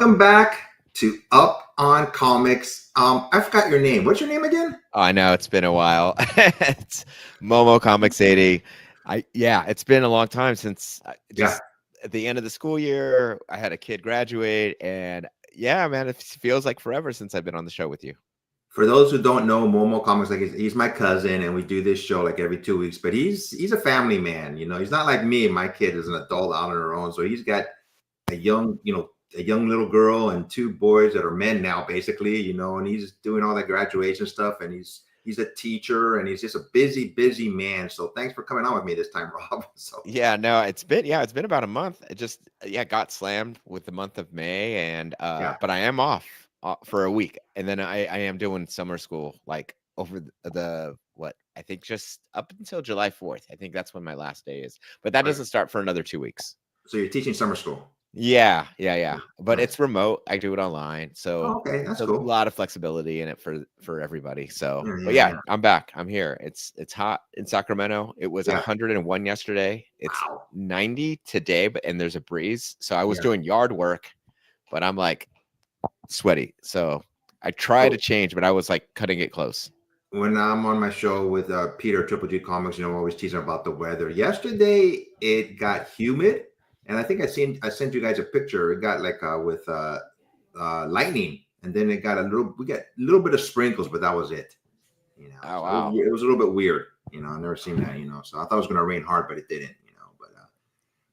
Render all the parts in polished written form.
Welcome back to Up on Comics. I forgot your name. What's your name again? Oh, I know it's been a while. It's Momo Comics 80. It's been a long time since Yeah. just at the end of the school year, I had a kid graduate, and yeah, man, it feels like forever since I've been on the show with you. For those who don't know, Momo Comics, like he's my cousin, and we do this show like every 2 weeks. But he's a family man. He's not like me. My kid is an adult out on her own, so he's got a young little girl and two boys that are men now, basically. And he's doing all that graduation stuff, and he's a teacher, and he's just a busy man. So thanks for coming on with me this time, Rob. So Yeah, no, it's been about a month. It just got slammed with the month of May, and yeah. but I am off for a week, and then I am doing summer school like over the what I think just up until July 4th. I think that's when my last day is, but that Right. doesn't start for another 2 weeks. So you're teaching summer school. Yeah. But Nice. it's remote. I do it online, so Okay, that's it's a cool. lot of flexibility in it for everybody. So, but Yeah. I'm back. I'm here. It's hot in Sacramento. It was Yeah. 101 yesterday. It's Wow. 90 today, and there's a breeze. So I was Yeah. doing yard work, but I'm like sweaty. So I try to change, but I was like cutting it close. When I'm on my show with Peter Triple G Comics, always teasing about the weather. Yesterday it got humid, and I think I sent you guys a picture. It got like with lightning, and then we got a little bit of sprinkles, but that was it. Oh, So wow. it was a little bit weird. I never seen that. So I thought it was gonna rain hard, but it didn't.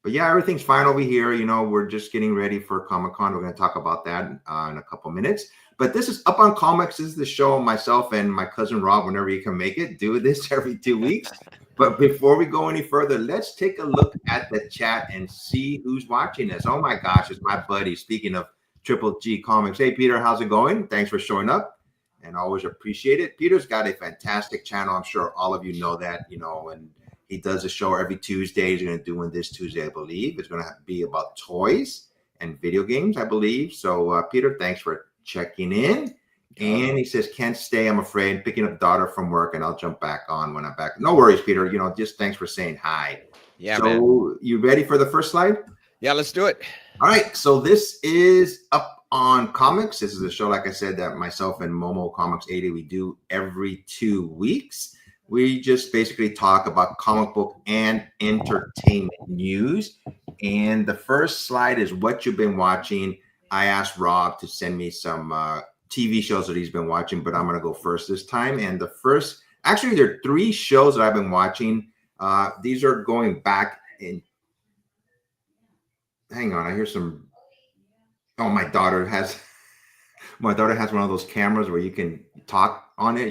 But yeah, everything's fine over here. We're just getting ready for Comic-Con. We're going to talk about that in a couple minutes. But this is Up on Comics. This is the show myself and my cousin Rob, whenever you can make it, do this every 2 weeks. But before we go any further, let's take a look at the chat and see who's watching us. Oh my gosh, it's my buddy. Speaking of Triple G Comics. Hey, Peter, how's it going? Thanks for showing up and always appreciate it. Peter's got a fantastic channel. I'm sure all of you know that, and he does a show every Tuesday. He's going to do one this Tuesday, I believe. It's going to be about toys and video games, I believe. So, Peter, thanks for checking in. And he says, can't stay, I'm afraid. Picking up daughter from work, and I'll jump back on when I'm back. No worries, Peter. Just thanks for saying hi. Yeah, so, man. You ready for the first slide? Yeah, let's do it. All right. So this is Up on Comics. This is a show, like I said, that myself and Momo Comics 80, we do every 2 weeks. We just basically talk about comic book and entertainment news. And the first slide is what you've been watching. I asked Rob to send me some TV shows that he's been watching, but I'm going to go first this time. And there are 3 shows that I've been watching. These are going back in. Hang on, I hear some. Oh, my daughter has one of those cameras where you can talk on it.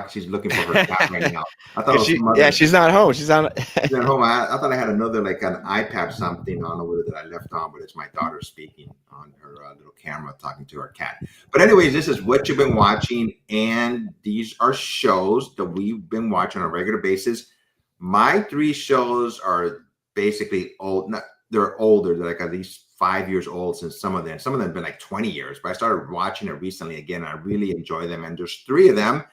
She's looking for her cat right now. I thought she's not home. She's not at home. I thought I had another like an iPad something on over that I left on, but it's my daughter speaking on her little camera talking to her cat. But anyways, this is what you've been watching, and these are shows that we've been watching on a regular basis. My 3 shows are basically old. They're older. They're like at least 5 years old since some of them have been like 20 years, but I started watching it recently again. I really enjoy them. And there's 3 of them.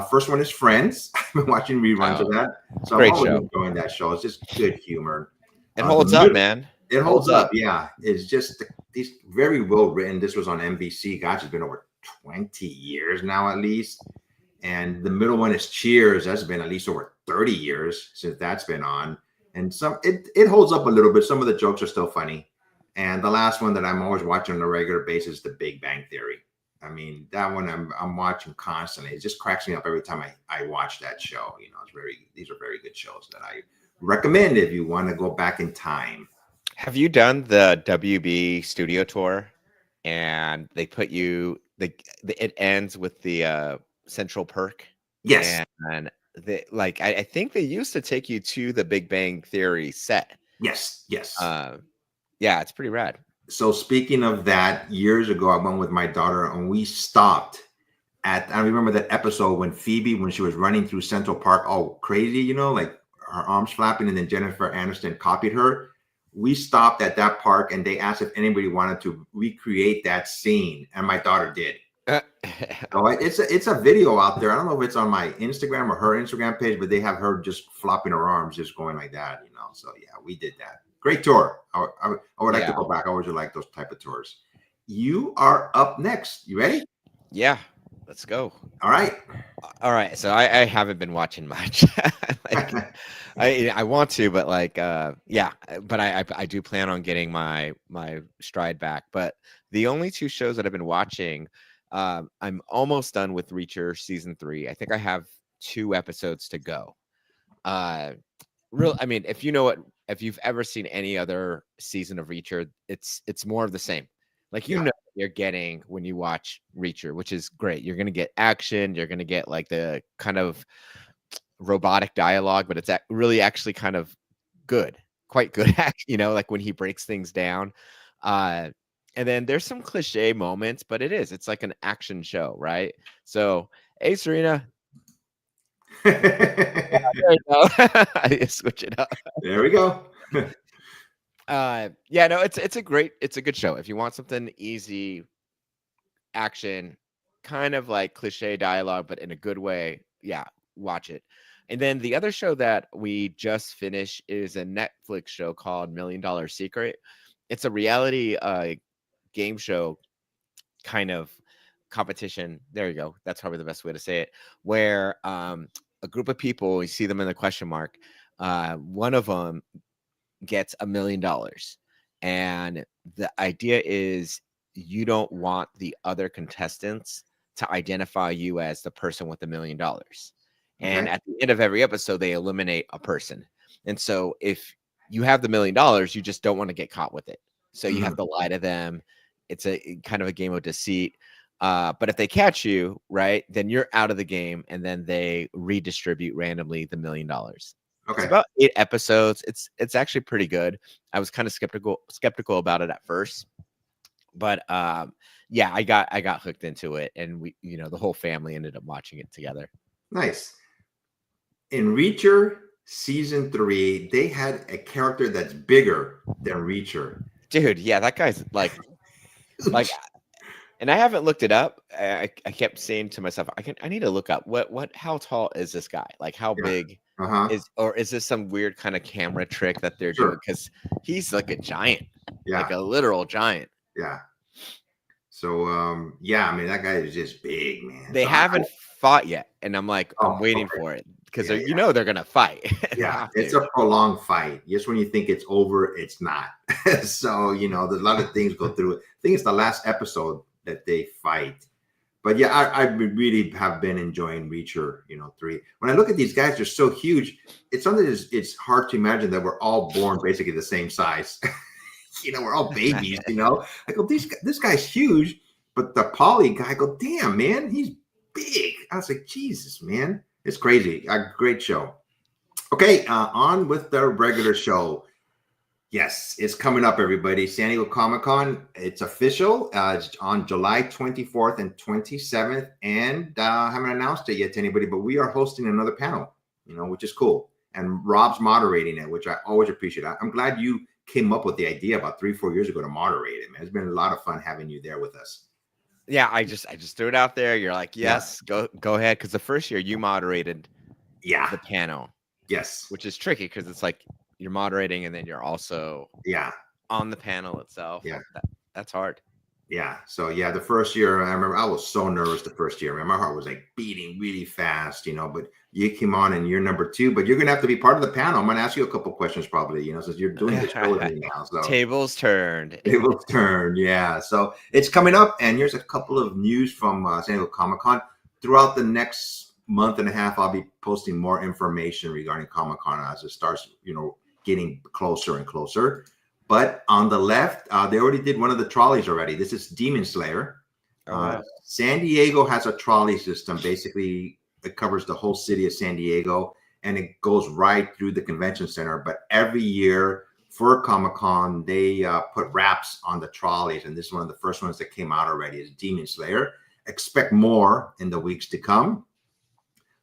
First one is Friends. I've been watching reruns of that. So I'm always enjoying that show. It's just good humor. It holds up, man. It holds up. Yeah. It's just it's very well written. This was on NBC. Gosh, it's been over 20 years now, at least. And the middle one is Cheers. That's been at least over 30 years since that's been on. And it holds up a little bit. Some of the jokes are still funny. And the last one that I'm always watching on a regular basis is The Big Bang Theory. I mean, that one I'm watching constantly. It just cracks me up every time I watch that show. These are very good shows that I recommend if you want to go back in time. Have you done the WB studio tour? And they put you it ends with the Central Perk. Yes. And I think they used to take you to the Big Bang Theory set. Yes. Yeah, it's pretty rad. So speaking of that, years ago, I went with my daughter and we stopped I remember that episode when Phoebe, when she was running through Central Park, all crazy, like her arms flapping, and then Jennifer Aniston copied her. We stopped at that park and they asked if anybody wanted to recreate that scene. And my daughter did. So it's a video out there. I don't know if it's on my Instagram or her Instagram page, but they have her just flopping her arms, just going like that, So yeah, we did that. Great tour. I would like to go back. I always like those type of tours. you are up next. You ready? Yeah, let's go. All right. All right, so I haven't been watching much. Like I want to, but like yeah, but I do plan on getting my stride back. But the only two shows that I've been watching, I'm almost done with Reacher season 3. I think I have 2 episodes to go. Uh I mean, if you've ever seen any other season of Reacher, it's more of the same. Like Yeah. what you're getting when you watch Reacher, which is great. You're gonna get action, you're gonna get like the kind of robotic dialogue, but it's really actually kind of good, quite good. Like when he breaks things down. Uh, and then there's some cliche moments, but it's like an action show, right? So, hey, Serena, there you go. I switch it up. There we go. Yeah, no, it's a good show. If you want something easy, action, kind of like cliche dialogue, but in a good way, yeah, watch it. And then the other show that we just finished is a Netflix show called Million Dollar Secret. It's a reality game show kind of competition. There you go. That's probably the best way to say it. Where a group of people, you see them in the question mark. One of them gets $1 million, and the idea is you don't want the other contestants to identify you as the person with $1 million. And Okay. at the end of every episode, they eliminate a person. And so if you have the $1 million, you just don't want to get caught with it. So you have to lie to them. It's a kind of a game of deceit. But if they catch you, right, then you're out of the game, and then they redistribute randomly the $1 million. It's Okay. about 8 episodes. It's actually pretty good. I was kind of skeptical about it at first, but yeah, I got hooked into it, and the whole family ended up watching it together. Nice. In Reacher season 3, they had a character that's bigger than Reacher. Dude, yeah, that guy's like, and I haven't looked it up. I kept saying to myself, I need to look up how tall is this guy? Like, how Yeah. big Uh-huh. is this some weird kind of camera trick that they're Sure. doing? Because he's like a giant, Yeah. like a literal giant. Yeah. So yeah, I mean that guy is just big, man. They So haven't fought yet, and I'm like, I'm Oh, waiting okay. for it because Yeah, they're gonna fight. They yeah, have it's to. a prolonged fight. Just when you think it's over, it's not. So there's a lot of things go through it. I think it's the last episode that they fight. But yeah, I really have been enjoying Reacher, 3. When I look at these guys, they're so huge. It's something it's hard to imagine that we're all born basically the same size. We're all babies, I go, this guy's huge, but the Polly guy, I go, damn, man, he's big. I was like, Jesus, man. It's crazy. A great show. Okay, on with the regular show. Yes, it's coming up, everybody. San Diego Comic-Con, it's official. It's on July 24th and 27th. And I haven't announced it yet to anybody, but we are hosting another panel, which is cool. And Rob's moderating it, which I always appreciate. I'm glad you came up with the idea about 3-4 years ago to moderate it, man. It's been a lot of fun having you there with us. Yeah, I just threw it out there. You're like, yes, go ahead. Because the first year you moderated the panel. Yes. Which is tricky because it's like you're moderating and then you're also on the panel itself. Yeah. That's hard. Yeah. So yeah, the first year, I remember I was so nervous the first year. Man, my heart was like beating really fast, but you came on and you're number 2, but you're going to have to be part of the panel. I'm going to ask you a couple questions probably, since you're doing the show with me now. So Tables turned. Yeah. So it's coming up, and here's a couple of news from San Diego Comic-Con. Throughout the next month and a half, I'll be posting more information regarding Comic-Con as it starts, getting closer and closer. But on the left, they already did one of the trolleys already. This is Demon Slayer. Wow. San Diego has a trolley system. Basically, it covers the whole city of San Diego, and it goes right through the convention center. But every year for Comic-Con, they put wraps on the trolleys, and this is one of the first ones that came out already is Demon Slayer. Expect more in the weeks to come.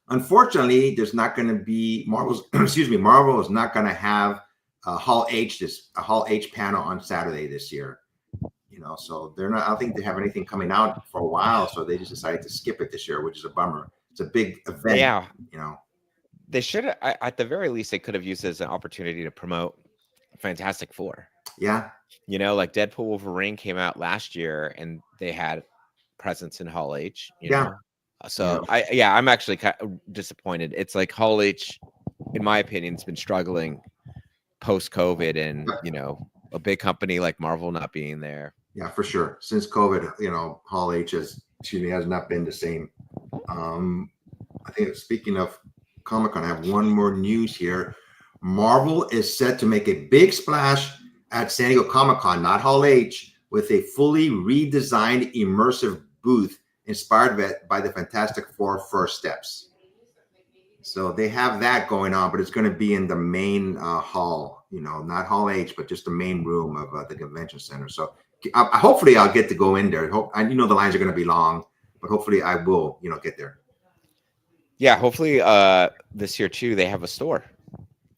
Unfortunately, there's not going to be Marvel is not going to have a Hall H panel on Saturday this year. So they're not. I don't think they have anything coming out for a while, so they just decided to skip it this year, which is a bummer. It's a big event. Yeah. They should have, at the very least, they could have used it as an opportunity to promote Fantastic Four. Yeah. You know, like Deadpool Wolverine came out last year and they had presence in Hall H, you Yeah. know. So I'm actually kind of disappointed. It's like Hall H, in my opinion, has been struggling post COVID, and you know, a big company like Marvel not being there. Yeah, for sure. Since COVID, Hall H has not been the same. I think speaking of Comic Con, I have one more news here. Marvel is set to make a big splash at San Diego Comic Con, not Hall H, with a fully redesigned immersive booth inspired by the Fantastic Four First Steps. So they have that going on, but it's going to be in the main hall, not Hall H, but just the main room of the convention center. So hopefully I'll get to go in there. The lines are going to be long, but hopefully I will, get there. Yeah, hopefully this year too they have a store.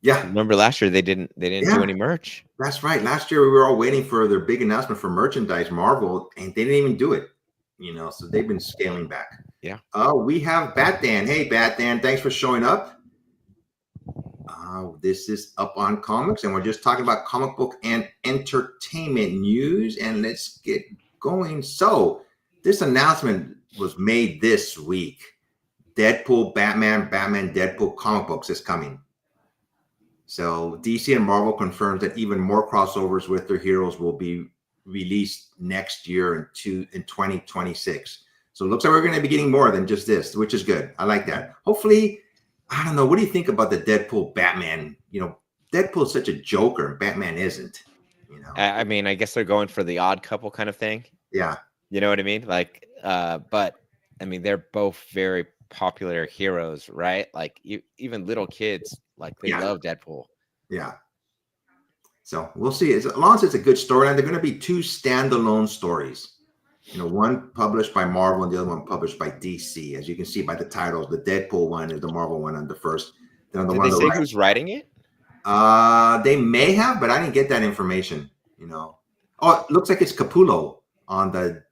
Yeah. Remember last year they didn't do any merch. That's right. Last year we were all waiting for their big announcement for merchandise, Marvel, and they didn't even do it. So they've been scaling back. Yeah. We have Batdan. Hey, Batdan, thanks for showing up. This is Up on Comics, and we're just talking about comic book and entertainment news. And let's get going. So this announcement was made this week. Deadpool, Batman, Deadpool comic books is coming. So DC and Marvel confirms that even more crossovers with their heroes will be released next year in 2026. So it looks like we're going to be getting more than just this, which is good. I like that. Hopefully, I don't know. What do you think about the Deadpool Batman? Deadpool is such a joker, and Batman isn't. I mean, I guess they're going for the odd couple kind of thing. Yeah. You know what I mean? Like, but I mean, they're both very popular heroes, right? Like even little kids, like they love Deadpool. Yeah. So we'll see. As long as it's a good storyline, they're going to be two standalone stories. One published by Marvel and the other one published by DC. As you can see by the titles, the Deadpool one is the Marvel one on the first. Then the Did one they say who's writing it? They may have, but I didn't get that information. Oh, it looks like it's Capullo on the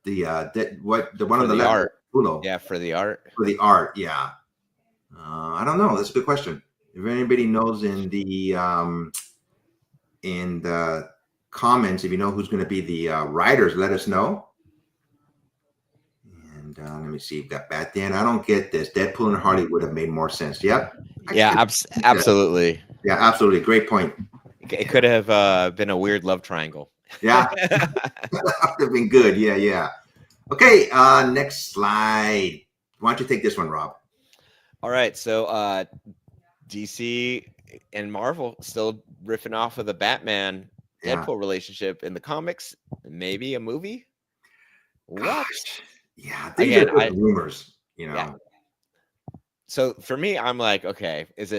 one on the left. Art. Capullo. Yeah, for the art. For the art, yeah. I don't know. That's a good question. If anybody knows in the comments, if you know who's going to be the writers, let us know. And let me see. You've got Batman. I don't get this. Deadpool and Harley would have made more sense. Yep. Yeah, absolutely. Yeah, absolutely. Great point. It could have been a weird love triangle. Yeah. That would have been good. Yeah. Okay, next slide. Why don't you take this one, Rob? All right. So DC and Marvel still riffing off of the Batman Deadpool relationship in the comics. Maybe a movie. What? Gosh. Yeah, these are rumors. Yeah. So for me, I'm like, okay, is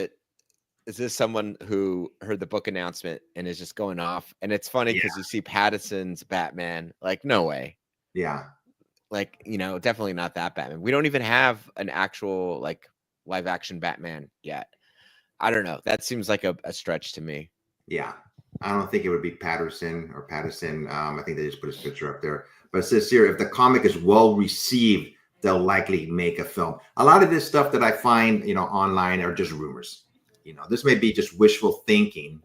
this someone who heard the book announcement and is just going off? And it's funny because you see Pattinson's Batman, like, no way. Yeah. Like, definitely not that Batman. We don't even have an actual like live action Batman yet. I don't know. That seems like a stretch to me. Yeah. I don't think it would be Patterson. I think they just put his picture up there. But it says here, if the comic is well received, they'll likely make a film. A lot of this stuff that I find, online are just rumors. This may be just wishful thinking.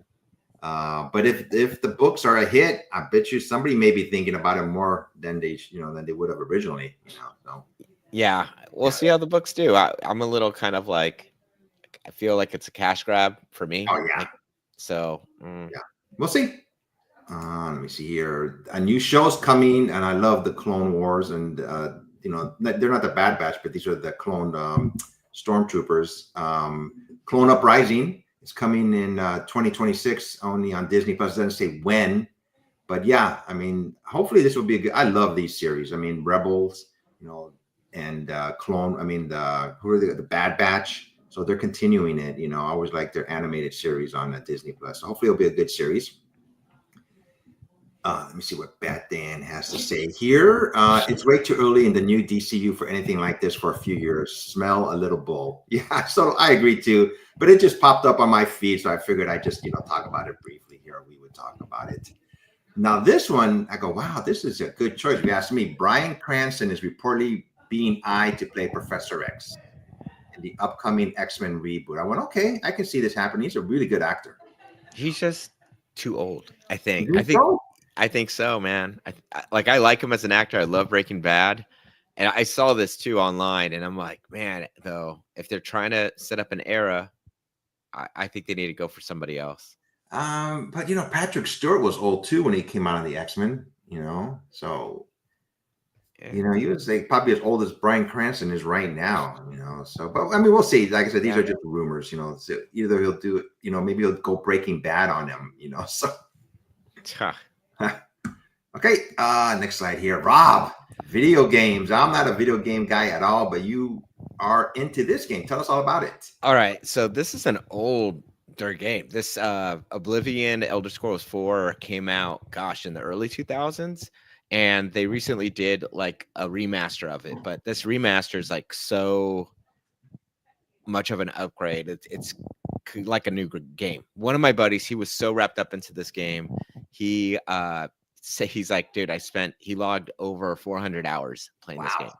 But if the books are a hit, I bet you somebody may be thinking about it more than they would have originally. So. Yeah, we'll see how the books do. I'm a little kind of like, I feel like it's a cash grab for me. Oh yeah. Yeah, we'll see. Let me see here. A new show's coming, and I love the Clone Wars, and they're not the Bad Batch, but these are the cloned stormtroopers. Clone Uprising is coming in 2026, only on Disney Plus. It doesn't say when, but yeah, I mean, hopefully this will be a good. I love these series. I mean, Rebels, and Clone. I mean, who are the Bad Batch? So they're continuing it. I always like their animated series on Disney Plus. So hopefully it'll be a good series. Let me see what Batdan has to say here. It's way too early in the new DCU for anything like this for a few years. Smell a little bull. Yeah, so I agree too. But it just popped up on my feed, so I figured I'd just talk about it briefly here. We would talk about it. Now this one, I go, wow, this is a good choice. If you ask me, Bryan Cranston is reportedly being eyed to play Professor X in the upcoming X-Men reboot. I went, okay, I can see this happening. He's a really good actor. he's just too old. I You think. think so? I think so, man. I like him as an actor. I love Breaking Bad, and I saw this too online, and I'm like, man, though, if they're trying to set up an era, I think they need to go for somebody else. But Patrick Stewart was old too when he came out of the X-Men, so Yeah. he was like probably as old as Bryan Cranston is right now. So, but I mean, we'll see. Like I said, these Yeah. are just rumors. So either he'll do it, maybe he'll go Breaking Bad on him. So okay. Next slide here, Rob. Video games. I'm not a video game guy at all, but you are into this game. Tell us all about it. All right, so this is an older game. This Oblivion Elder Scrolls 4 came out, gosh, in the early 2000s, and they recently did like a remaster of it. But this remaster is like so much of an upgrade. It's like a new game. One of my buddies, he was so wrapped up into this game, he's like, dude, he logged over 400 hours playing this game.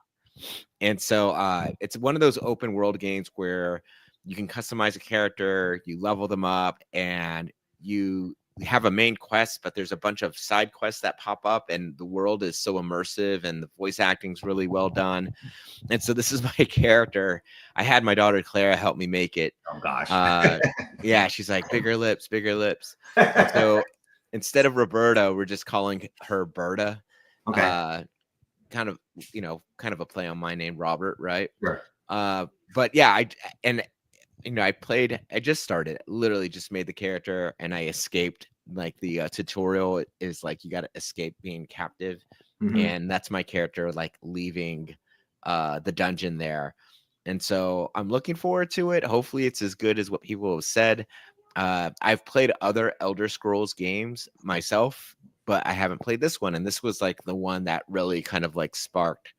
And so it's one of those open world games where you can customize a character, you level them up, and you have a main quest, but there's a bunch of side quests that pop up, and the world is so immersive, and the voice acting is really well done. And so this is my character. I had my daughter Clara help me make it. Oh gosh. Yeah, she's like, bigger lips, bigger lips. And so instead of Roberta, we're just calling her Berta. Okay. Kind of a play on my name, Robert, right? Sure. But yeah, I just started, literally just made the character, and I escaped. Like the tutorial is like, you got to escape being captive. Mhm. And that's my character, like leaving the dungeon there. And so I'm looking forward to it. Hopefully it's as good as what people have said. I've played other Elder Scrolls games myself, but I haven't played this one. And this was like the one that really kind of like sparked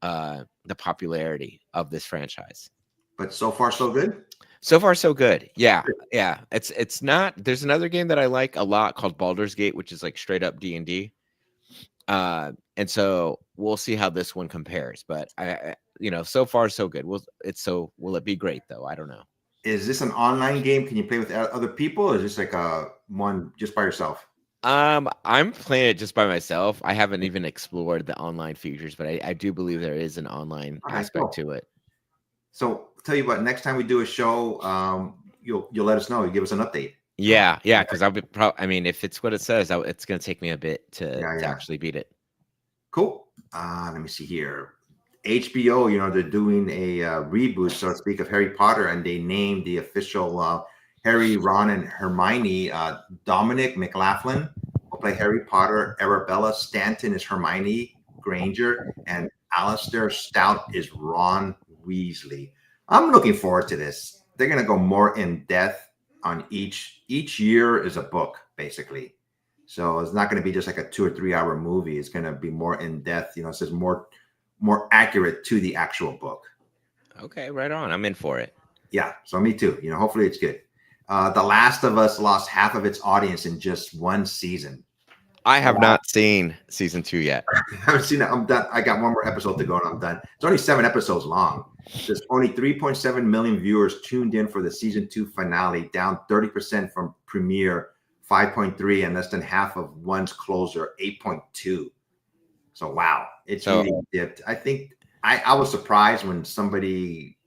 the popularity of this franchise. But so far, so good? So far, so good. Yeah. Yeah. It's not, there's another game that I like a lot called Baldur's Gate, which is like straight up D&D. And so we'll see how this one compares, but so far, so good. Will it be great though? I don't know. Is this an online game? Can you play with other people, or is this like a one just by yourself? I'm playing it just by myself. I haven't even explored the online features, but I do believe there is an online aspect to it. So tell you what, next time we do a show, you'll let us know. You give us an update. Yeah, because I'll be if it's what it says, it's going to take me a bit to actually beat it. Cool. Let me see here. HBO, they're doing a reboot, so to speak, of Harry Potter, and they named the official Harry, Ron, and Hermione. Dominic McLaughlin will play Harry Potter. Arabella Stanton is Hermione Granger, and Alistair Stout is Ron Weasley. I'm looking forward to this. They're going to go more in depth on each year is a book, basically. So it's not going to be just like a 2 or 3 hour movie. It's going to be more in depth. It says more accurate to the actual book. Okay, right on. I'm in for it. Yeah, so me too. Hopefully it's good. The Last of Us lost half of its audience in just one season. I have not seen season 2 yet. I haven't seen it. I'm done. I got one more episode to go and I'm done. It's only 7 episodes long. There's only 3.7 million viewers tuned in for the season 2 finale, down 30% from premiere, 5.3, and less than half of one's closer, 8.2. So wow, it's really dipped. I think I was surprised when somebody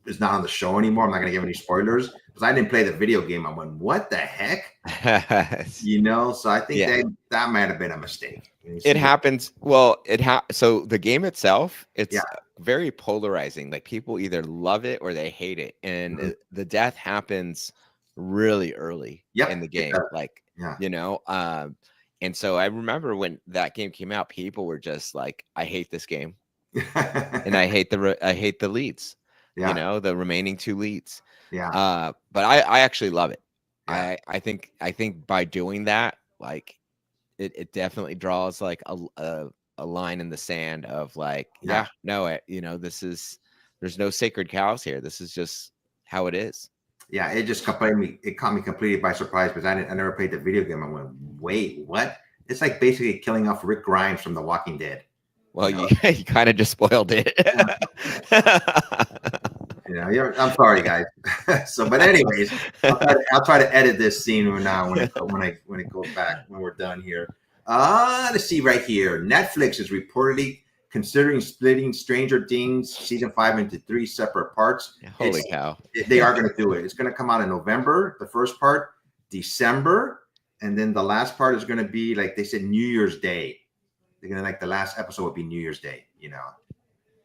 is not on the show anymore. I'm not gonna give any spoilers because I didn't play the video game. I went, what the heck? So I think that might have been a mistake. It happens. Well, so the game itself, it's very polarizing. Like people either love it or they hate it, and the death happens really early in the game. And so I remember when that game came out, people were just like, I hate this game. And I hate the leads, the remaining 2 leads. Yeah. But I actually love it. Yeah. I think by doing that, like it definitely draws like a line in the sand of like, there's no sacred cows here. This is just how it is. Yeah, it just caught me completely by surprise because I never played the video game. I went, wait, what? It's like basically killing off Rick Grimes from The Walking Dead. Well, you kind of just spoiled it. Yeah, I'm sorry, guys. So, but anyways, I'll try to edit this scene when it goes back when we're done here. Let's see right here. Netflix is reportedly considering splitting Stranger Things season 5 into 3 separate parts. Holy cow! They are going to do it. It's going to come out in November. The first part, December, and then the last part is going to be like they said, New Year's Day. They're going to the last episode would be New Year's Day.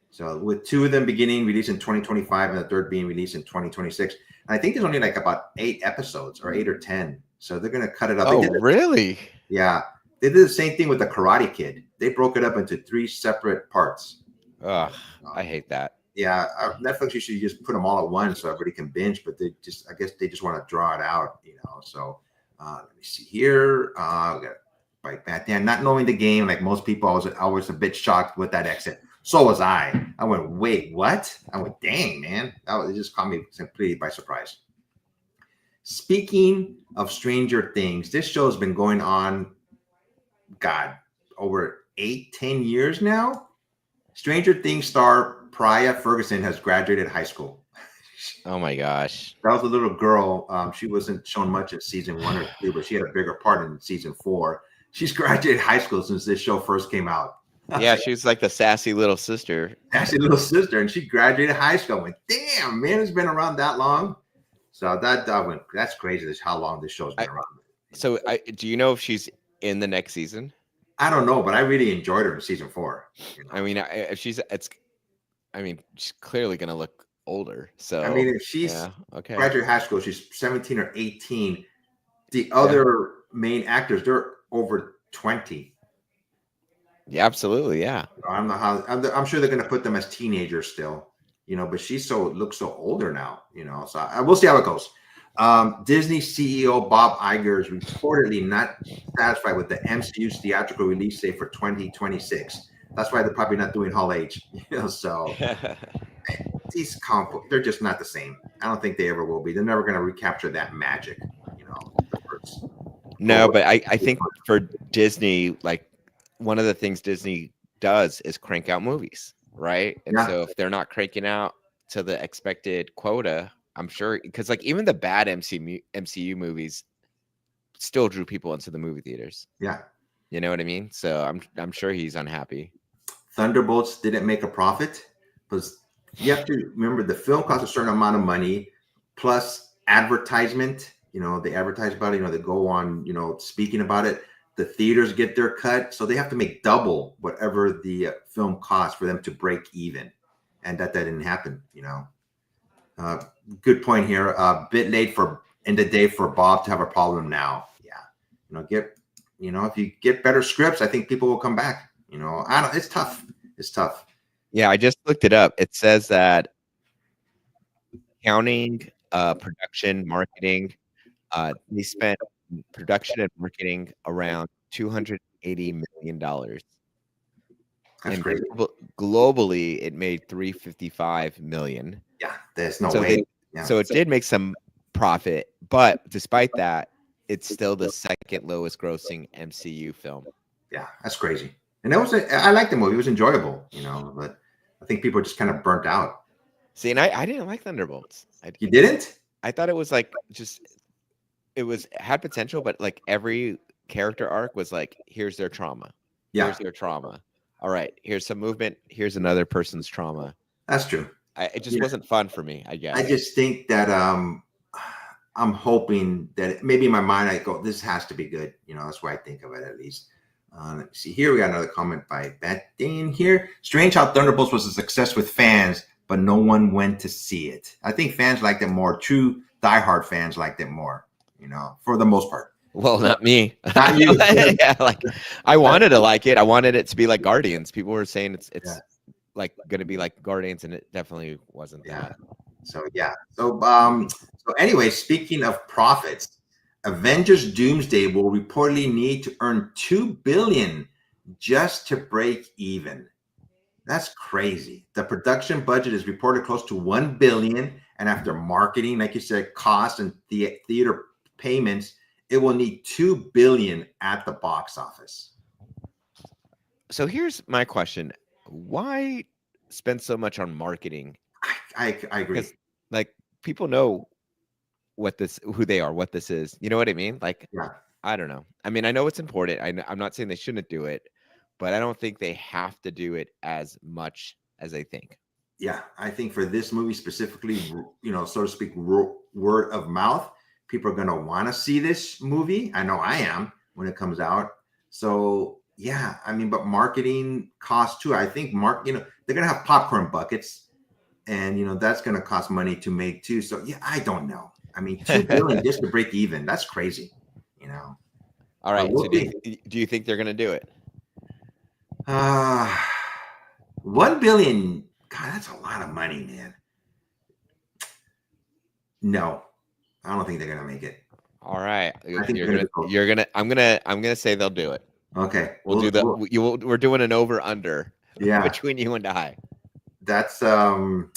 So with 2 of them beginning released in 2025 and the third being released in 2026. And I think there's only about 8 episodes or 8 or 10. So they're going to cut it up. Oh, really? Yeah. They did the same thing with the Karate Kid. They broke it up into 3 separate parts. Ugh, I hate that. Yeah. Netflix usually just put them all at once so everybody can binge, but I guess they just want to draw it out, So let me see here. We got Bite Back Dan. Not knowing the game, like most people, I was a bit shocked with that exit. So was I. I went, wait, what? I went, dang, man. It just caught me completely by surprise. Speaking of Stranger Things, this show has been going on, over 8-10 years now. Stranger Things star Priya Ferguson has graduated high school. Oh my gosh. That was a little girl. She wasn't shown much in season 1 or 2, but she had a bigger part in season 4. She's graduated high school since this show first came out. Yeah, she was like the sassy little sister. And she graduated high school. I went, damn, man, it's been around that long. So that's crazy. That's how long this show's been around. So do you know if she's in the next season? I don't know, but I really enjoyed her in season 4. I mean, if she's clearly gonna look older. So I mean, if she's graduated high school, she's 17 or 18. The other main actors, they're over 20. Yeah, absolutely. Yeah. I don't know how. I'm sure they're going to put them as teenagers still, but she looks so older now, So we'll see how it goes. Disney CEO Bob Iger is reportedly not satisfied with the MCU's theatrical release date for 2026. That's why they're probably not doing Hall H. So these comic books, they're just not the same. I don't think they ever will be. They're never going to recapture that magic, No, but I think for Disney, like, one of the things Disney does is crank out movies, right? And so if they're not cranking out to the expected quota, I'm sure, because like even the bad MCU movies still drew people into the movie theaters. Yeah. You know what I mean? So I'm sure he's unhappy. Thunderbolts didn't make a profit because you have to remember the film costs a certain amount of money plus advertisement. They advertise about it, they go on, speaking about it. The theaters get their cut, so they have to make double whatever the film costs for them to break even, and that didn't happen. Good point here. A bit late in the day for Bob to have a problem now. Yeah, if you get better scripts, I think people will come back. It's tough. It's tough. Yeah, I just looked it up. It says that accounting, production, marketing, they spent production and marketing around $280 million. That's crazy. Globally, it made $355 million. Yeah, there's no way. So it did make some profit, but despite that, it's still the second lowest grossing MCU film. Yeah, that's crazy. And I liked the movie. It was enjoyable, but I think people are just kind of burnt out. See, and I didn't like Thunderbolts. You didn't? I thought it was like had potential, but like every character arc was like, here's their trauma. Yeah. Here's their trauma. All right, here's some movement. Here's another person's trauma. That's true. It just wasn't fun for me, I guess. I just think that I'm hoping that maybe in my mind I go, this has to be good. That's why I think of it at least. Let's see here. We got another comment by Beth Dane here. Strange how Thunderbolts was a success with fans, but no one went to see it. I think fans liked it more. True diehard fans liked it more. For the most part. Well, not me. Not you. Yeah, like I wanted to like it. I wanted it to be like Guardians. People were saying it's like going to be like Guardians, and it definitely wasn't that. So anyway, speaking of profits, Avengers Doomsday will reportedly need to earn $2 billion just to break even. That's crazy. The production budget is reported close to $1 billion, and after marketing, like you said, costs and theater payments, it will need $2 billion at the box office. So here's my question: why spend so much on marketing I agree. because like people know who they are, what this is. You know what I mean? Like, Yeah. I don't know. I mean, I know it's important. I'm not saying they shouldn't do it, but I don't think they have to do it as much as they think. Yeah, I think for this movie specifically, so to speak, word of mouth, people are going to want to see this movie. I know I am when it comes out. So, yeah, I mean, but marketing costs too. I think they're going to have popcorn buckets and, that's going to cost money to make too. So, yeah, I don't know. I mean, 2 billion just to break even. That's crazy, you know. All But right. So we'll see. do you think they're going to do it? Uh 1 billion. God, that's a lot of money, man. No, I don't think they're gonna make it. All right. I think they're gonna go. I'm gonna say they'll do it. Okay, We're doing an over under yeah, between you and I. that's I'll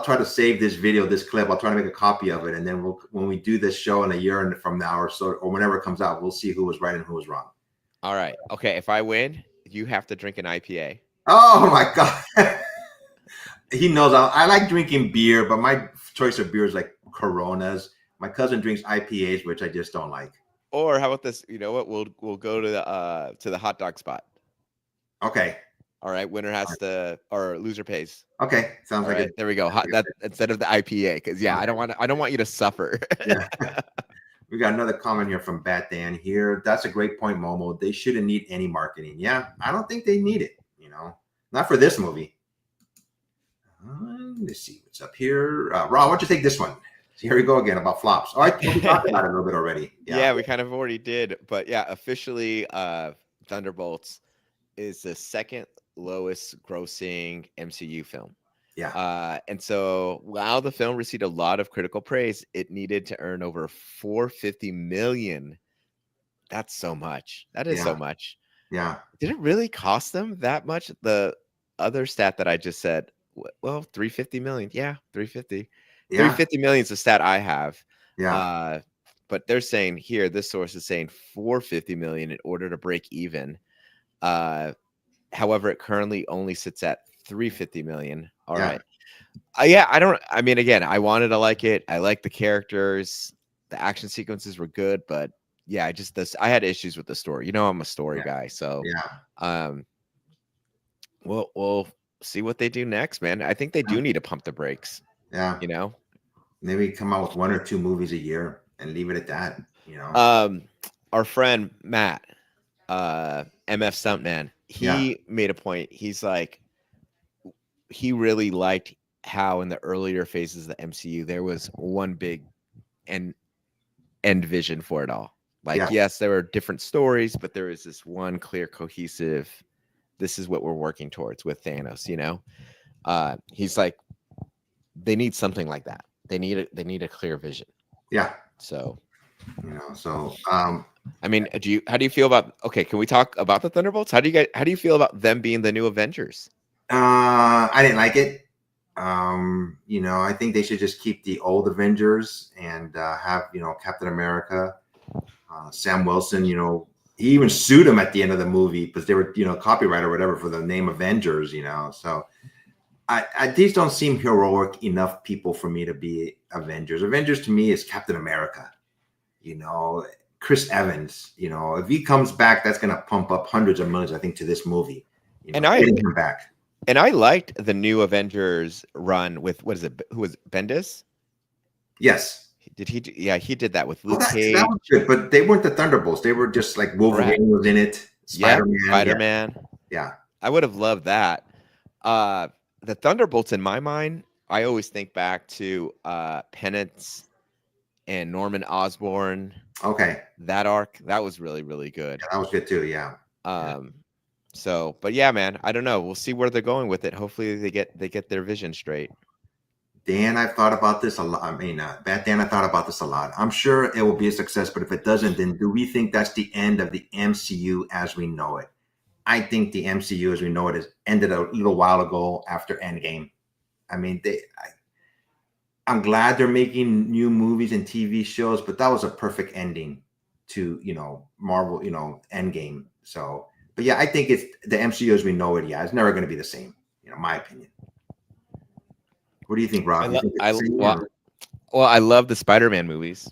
try to save this video, this clip. I'll try to make a copy of it, and then when we do this show in a year from now or so, or whenever it comes out, we'll see who was right and who was wrong. All right. Okay. If I win, you have to drink an IPA. Oh my god, he knows I like drinking beer, but my choice of beer is like Coronas. My cousin drinks IPAs, which I just don't like. Or how about this? You know what? We'll go to the hot dog spot. Okay. All right. Winner has to, or loser pays. Okay. Sounds All like right, there we go. That instead of the IPA, because I don't want you to suffer. Yeah. We got another comment here from Bat Dan here. That's a great point, Momo. They shouldn't need any marketing. Yeah, I don't think they need it. Not for this movie. Let's see what's up here. Rob, why don't you take this one? So here we go again about flops. All right, we talked about it a little bit already. Yeah, we kind of already did, but yeah, officially, Thunderbolts is the second lowest grossing MCU film. Yeah. And so while the film received a lot of critical praise, it needed to earn over $450 million. That's so much. That is so much. Yeah. Did it really cost them that much? The other stat that I just said, well, 350 million. Yeah, 350. Yeah. 350 million is the stat I have. Yeah. But they're saying here, this source is saying 450 million in order to break even. However, it currently only sits at 350 million. All right. I mean, again, I wanted to like it. I like the characters. The action sequences were good, but yeah, I had issues with the story. I'm a story guy. So we'll see what they do next, man. I think they do need to pump the brakes. Yeah. Maybe come out with 1 or 2 movies a year and leave it at that. Our friend Matt, MF Stuntman, he made a point. He's like, he really liked how in the earlier phases of the MCU there was one big end vision for it all. Like, yes, there were different stories, but there was this one clear, cohesive, this is what we're working towards with Thanos, he's like, they need something like that. They need a clear vision. Yeah. So, I mean, how do you feel about, okay, can we talk about the Thunderbolts? How do you feel about them being the new Avengers? I didn't like it. I think they should just keep the old Avengers and have, Captain America, Sam Wilson, he even sued him at the end of the movie because they were, copyright or whatever for the name Avengers, so these don't seem heroic enough people for me to be Avengers. Avengers to me is Captain America, Chris Evans, if he comes back, that's going to pump up hundreds of millions, I think, to this movie, getting him back. And I liked the new Avengers run with, what is it? Who was it, Bendis? Yes. Did he? Yeah, he did that with Luke Cage. That was good, but they weren't the Thunderbolts. They were just like Wolverine was in it. Spider-Man. Spider-Man. Yeah. I would have loved that. The Thunderbolts, in my mind, I always think back to Penance and Norman Osborn. Okay. That arc, that was really, really good. Yeah, that was good too. Yeah. So, but yeah, man, I don't know. We'll see where they're going with it. Hopefully they get their vision straight. Dan, I've thought about this a lot. I mean, Bat Dan, I thought about this a lot. I'm sure it will be a success, but if it doesn't, then do we think that's the end of the MCU as we know it? I think the MCU as we know it has ended a little while ago after Endgame. I mean, I'm glad they're making new movies and TV shows, but that was a perfect ending to, Marvel, Endgame. So, but yeah, I think it's the MCU as we know it. Yeah, it's never going to be the same, my opinion. What do you think, Rob? You think it's the same, or- well, I love the Spider-Man movies.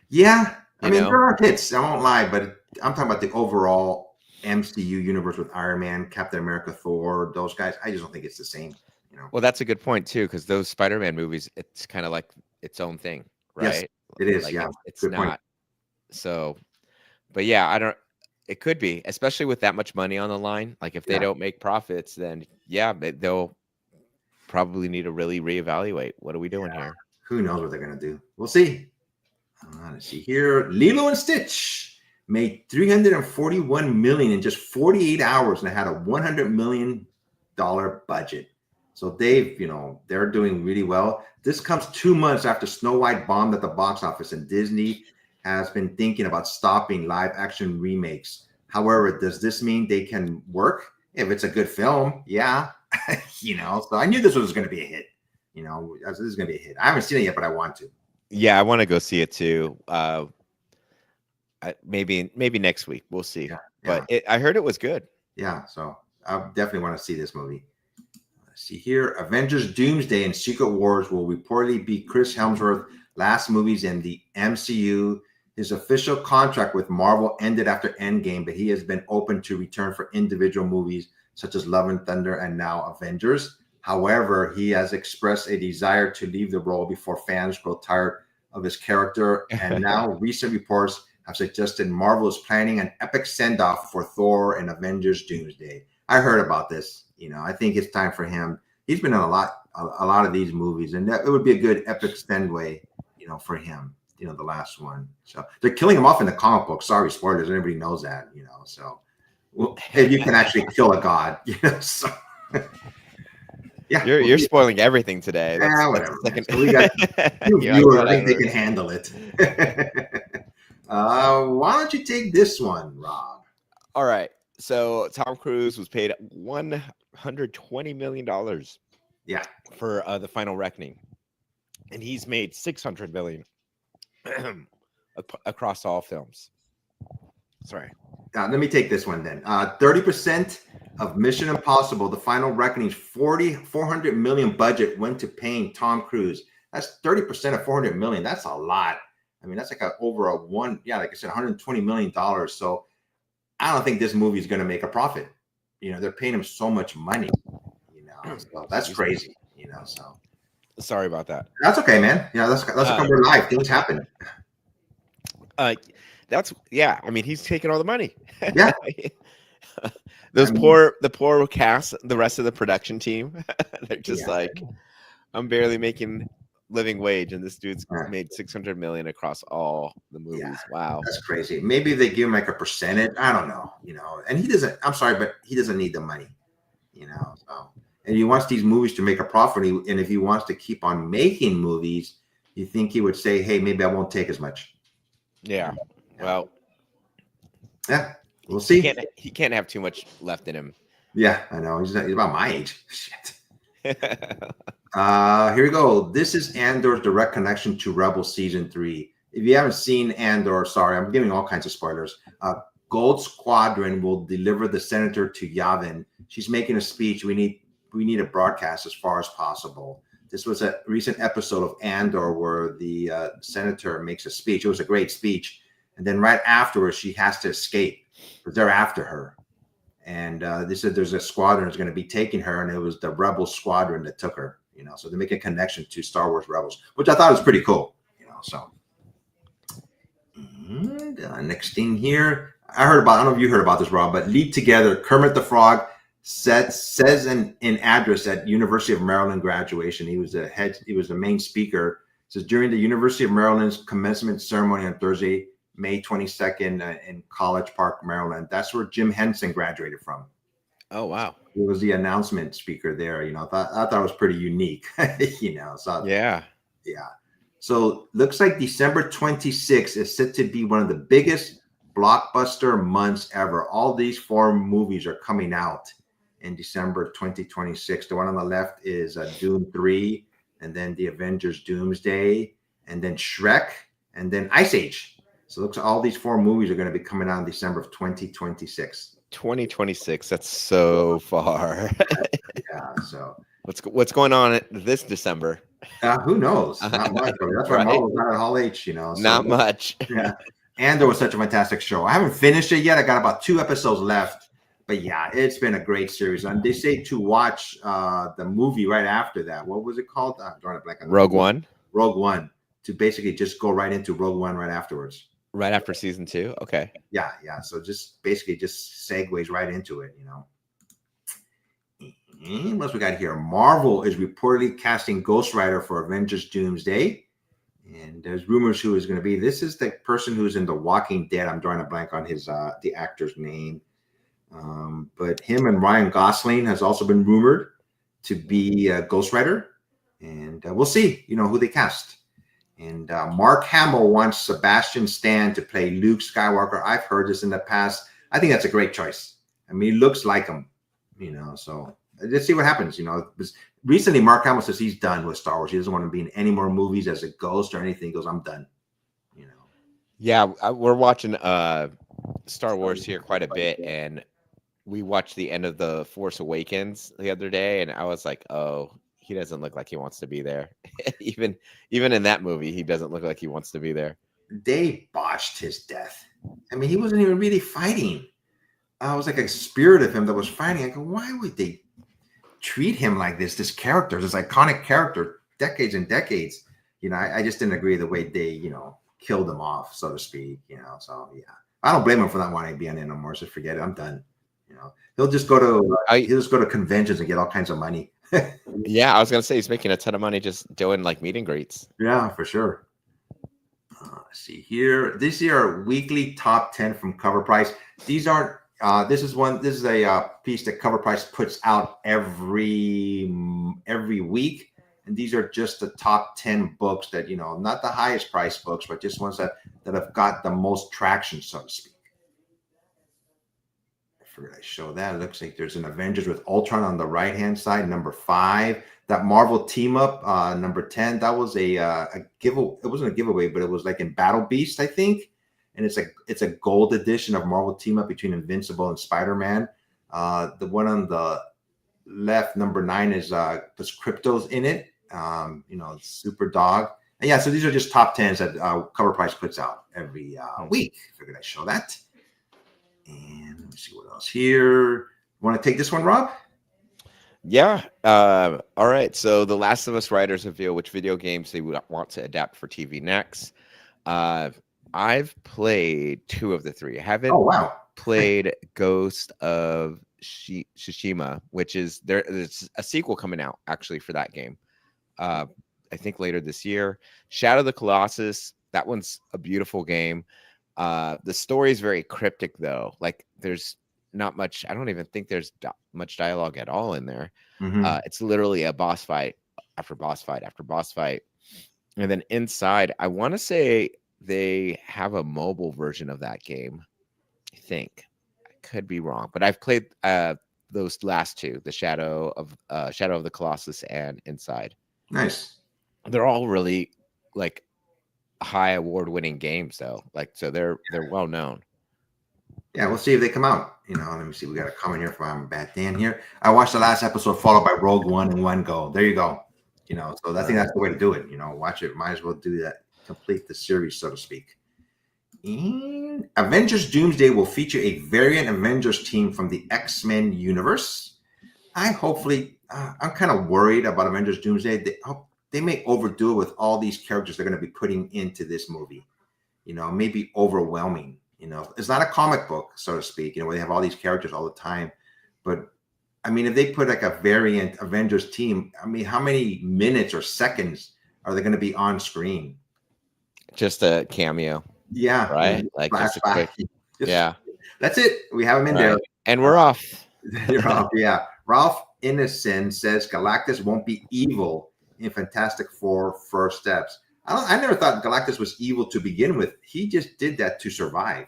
Yeah, I You mean, know? there are hits. I won't lie, but I'm talking about the overall MCU universe with Iron Man, Captain America, Thor, those guys. I just don't think it's the same. You know. Well, that's a good point too, because those Spider-Man movies, it's kind of like its own thing, Yes, right? it is. Like Yeah, it's good point. not so. But yeah, I don't. It could be, especially with that much money on the line. Like if they Yeah. don't make profits, then yeah, they'll probably need to really reevaluate. What are we doing here? Who knows what they're gonna do? We'll see. Let's see here. Lilo and Stitch made 341 million in just 48 hours, and it had a 100 million dollar budget. So they're doing really well. This comes 2 months after Snow White bombed at the box office, and Disney has been thinking about stopping live action remakes. However, does this mean they can work if it's a good film? Yeah, So I knew this was going to be a hit. This is going to be a hit. I haven't seen it yet, but I want to. Yeah, I want to go see it too. Maybe next week. We'll see. Yeah, But I heard it was good. Yeah, so I definitely want to see this movie. Let's see here. Avengers Doomsday and Secret Wars will reportedly be Chris Hemsworth's last movies in the MCU. His official contract with Marvel ended after Endgame, but he has been open to return for individual movies such as Love and Thunder and now Avengers. However, he has expressed a desire to leave the role before fans grow tired of his character. And now recent reports have suggested Marvel is planning an epic send-off for Thor and Avengers Doomsday. I heard about this. I think it's time for him. He's been in a lot of these movies, and it would be a good epic standway, for him. The last one. So they're killing him off in the comic book. Sorry, spoilers. Everybody knows that. So if you can actually kill a god, So yeah, You're spoiling everything today. Whatever. That's so we got two viewers. I think they can handle it. Why don't you take this one, Rob? All right. So Tom Cruise was paid $120 million. Yeah. For The Final Reckoning, and he's made $600 million across all films. Sorry. Let me take this one then. 30% of Mission Impossible: The Final Reckoning's $400 million budget went to paying Tom Cruise. That's 30% of 400 million. That's a lot. I mean, that's like like I said, $120 million. So I don't think this movie is going to make a profit. They're paying him so much money. So that's crazy. So sorry about that. That's okay, man. That's we're live. Things happen. I mean, he's taking all the money. Yeah. The poor cast, the rest of the production team, they're just I'm barely making living wage, and this dude's made 600 million across all the movies. Yeah, wow, that's crazy. Maybe they give him like a percentage. I don't know. And he doesn't. I'm sorry, but he doesn't need the money. So, and he wants these movies to make a profit. And if he wants to keep on making movies, you think he would say, "Hey, maybe I won't take as much." Yeah. Well. Yeah. We'll see. He can't have too much left in him. Yeah, I know. He's about my age. Shit. Here we go. This is Andor's direct connection to Rebels Season 3. If you haven't seen Andor, sorry, I'm giving all kinds of spoilers. Gold Squadron will deliver the senator to Yavin. She's making a speech. We need a broadcast as far as possible. This was a recent episode of Andor where the senator makes a speech. It was a great speech. And then right afterwards, she has to escape because they're after her. And they said there's a squadron that's going to be taking her, and it was the Rebel squadron that took her. So they make a connection to Star Wars Rebels, which I thought was pretty cool. So. And next thing here, I don't know if you heard about this, Rob, but Leap Together, Kermit the Frog says an address at University of Maryland graduation. He was the main speaker. It says during the University of Maryland's commencement ceremony on Thursday, May 22nd in College Park, Maryland. That's where Jim Henson graduated from. Oh, wow. He was the announcement speaker there. I thought it was pretty unique. So yeah. So looks like December 26th is set to be one of the biggest blockbuster months ever. All these 4 movies are coming out in December 2026. The one on the left is Dune 3, and then the Avengers Doomsday, and then Shrek, and then Ice Age. So it looks like all these 4 movies are going to be coming out in December of 2026. 2026. That's so far. Yeah. So what's going on this December? Who knows? Not much. I mean, that's why Right? Marvel's not at Hall H, you know. So Not much. yeah. And there was such a fantastic show. I haven't finished it yet. I got about 2 episodes left. But yeah, it's been a great series. And they say to watch the movie right after that. What was it called? I'm drawing a blank on Rogue One. Rogue One. To basically just go right into Rogue One right afterwards. Right after season 2. Okay. Yeah. So just basically just segues right into it, you know. And what else we got here? Marvel is reportedly casting Ghost Rider for Avengers Doomsday. And there's rumors who is going to be. This is the person who's in The Walking Dead. I'm drawing a blank on his the actor's name. But him and Ryan Gosling has also been rumored to be Ghost Rider. And we'll see, you know, who they cast. And Mark Hamill wants Sebastian Stan to play Luke Skywalker. I've heard this in the past. I think that's a great choice. I mean, he looks like him, you know, so let's see what happens. You know, recently Mark Hamill says he's done with Star Wars. He doesn't want to be in any more movies as a ghost or anything. He goes, I'm done. You know. Yeah, we're watching Star Wars here quite a bit, and we watched the end of The Force Awakens the other day, and I was like, oh, he doesn't look like he wants to be there. even in that movie, he doesn't look like he wants to be there. They botched his death. I mean, he wasn't even really fighting. I was like a spirit of him that was fighting. I go, why would they treat him like this character, this iconic character, decades and decades? You know, I just didn't agree the way they, you know, killed him off, so to speak, you know. So yeah, I don't blame him for not wanting to be on it no more. So forget it. I'm done. You know, he'll just go to conventions and get all kinds of money. Yeah, I was gonna say he's making a ton of money just doing like meet and greets. Yeah, for sure. Let's see here. These are weekly top 10 from Cover Price. These aren't. This is a piece that Cover Price puts out every week, and these are just the top 10 books that, you know, not the highest price books, but just ones that have got the most traction, so to speak. I figured I'd show that. It looks like there's an Avengers with Ultron on the right hand side, number 5. That Marvel team up, number 10. That was a giveaway. It wasn't a giveaway, but it was like in Battle Beast, I think. And it's a gold edition of Marvel team up between Invincible and Spider-Man. The one on the left, number 9, is there's Crypto's in it. You know, Super Dog. And yeah, so these are just top 10s that Cover Price puts out every week. Figured I'd show that. And let me see what else here. Want to take this one, Rob? Yeah. All right. So The Last of Us writers reveal which video games they would want to adapt for TV next. I've played 2 of the 3. I haven't played Ghost of Tsushima, which is there's a sequel coming out actually for that game. I think later this year. Shadow of the Colossus, that one's a beautiful game. The story is very cryptic though. Like there's not much. I don't even think there's much dialogue at all in there. Mm-hmm. It's literally a boss fight after boss fight after boss fight. And then inside, I want to say they have a mobile version of that game. I think I could be wrong, but I've played those last 2, the Shadow of the Colossus and Inside. Nice. They're all really like high award-winning games, though. Like so, they're well known. Yeah, we'll see if they come out. You know, let me see. We got a comment here from Bad Dan here. I watched the last episode followed by Rogue One in one go. There you go. You know, so I think that's the way to do it. You know, watch it. Might as well do that. Complete the series, so to speak. And Avengers Doomsday will feature a variant Avengers team from the X-Men universe. I'm kind of worried about Avengers Doomsday. They may overdo it with all these characters they're going to be putting into this movie. You know, maybe overwhelming. You know, it's not a comic book, so to speak, you know, where they have all these characters all the time. But I mean, if they put like a variant Avengers team, I mean, how many minutes or seconds are they going to be on screen? Just a cameo. Yeah. Right. Like just a quick. Yeah. That's it. We have him in there. And we're off. You're off. Yeah. Ralph Ineson says Galactus won't be evil in Fantastic Four First Steps. I never thought Galactus was evil to begin with. He just did that to survive.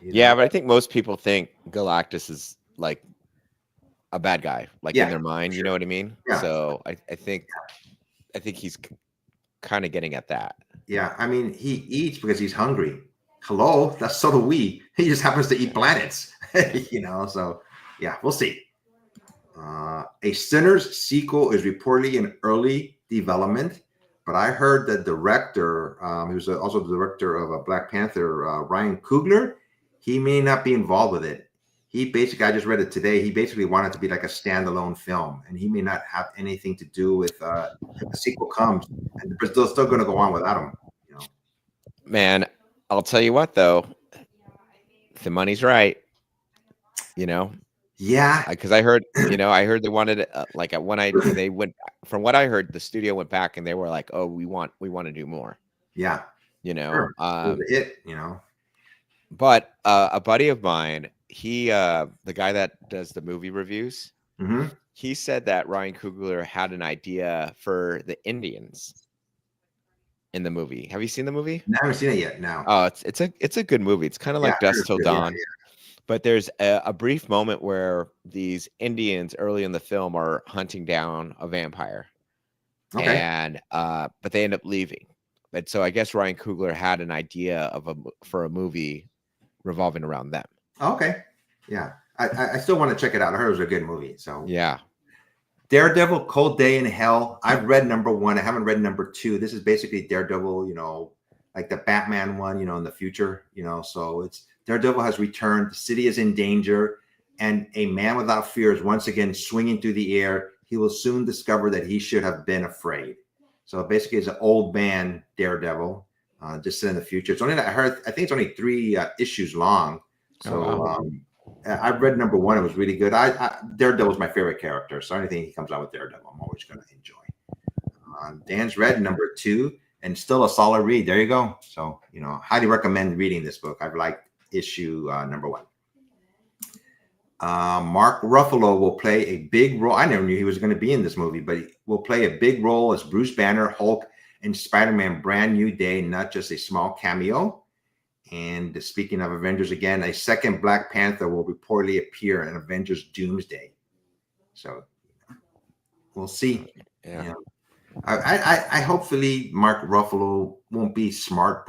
Yeah, but I think most people think Galactus is like a bad guy, like in their mind. Sure. You know what I mean? Yeah. So I think he's kind of getting at that. Yeah, I mean, he eats because he's hungry. Hello, that's so do we. He just happens to eat planets, you know. So yeah, we'll see. A Sinners sequel is reportedly in early development. But I heard the director, he was also the director of Black Panther, Ryan Coogler, he may not be involved with it. He basically, I just read it today. He basically wanted to be like a standalone film, and he may not have anything to do with if the sequel comes, and they're still going to go on without him. You know, Man, I'll tell you what though, if the money's right, you know, yeah, because I heard, I heard they wanted like at one they went from what I heard, the studio went back and they were like, oh, we want to do more, yeah, you know. sure. It was a hit, you know. But a buddy of mine, he the guy that does the movie reviews, he said that Ryan Coogler had an idea for the Indians in the movie. Have you seen the movie? No, I haven't seen it yet. No. Oh, it's a good movie. It's kind of like Dusk Till Dawn. Yeah. But there's a brief moment where these Indians early in the film are hunting down a vampire. Okay. And but they end up leaving. But so I guess Ryan Coogler had an idea for a movie revolving around them. Okay. Yeah. I still want to check it out. I heard it was a good movie. So yeah. Daredevil, Cold Day in Hell. I've read number 1. I haven't read number 2. This is basically Daredevil, like the Batman one, in the future, so it's Daredevil has returned. The city is in danger, and a man without fear is once again swinging through the air. He will soon discover that he should have been afraid. So basically, it's an old man Daredevil, just in the future. It's only, I think it's only 3 issues long. So I've read number 1. It was really good. Daredevil's my favorite character. So anything he comes out with Daredevil, I'm always going to enjoy. Dan's read number 2. And still a solid read. There you go. So, highly recommend reading this book. I've liked issue number 1. Mark Ruffalo will play a big role. I never knew he was going to be in this movie, but he will play a big role as Bruce Banner, Hulk, and Spider-Man Brand New Day, not just a small cameo. And speaking of Avengers again, a second Black Panther will reportedly appear in Avengers Doomsday. So we'll see. Yeah. I hopefully Mark Ruffalo won't be smart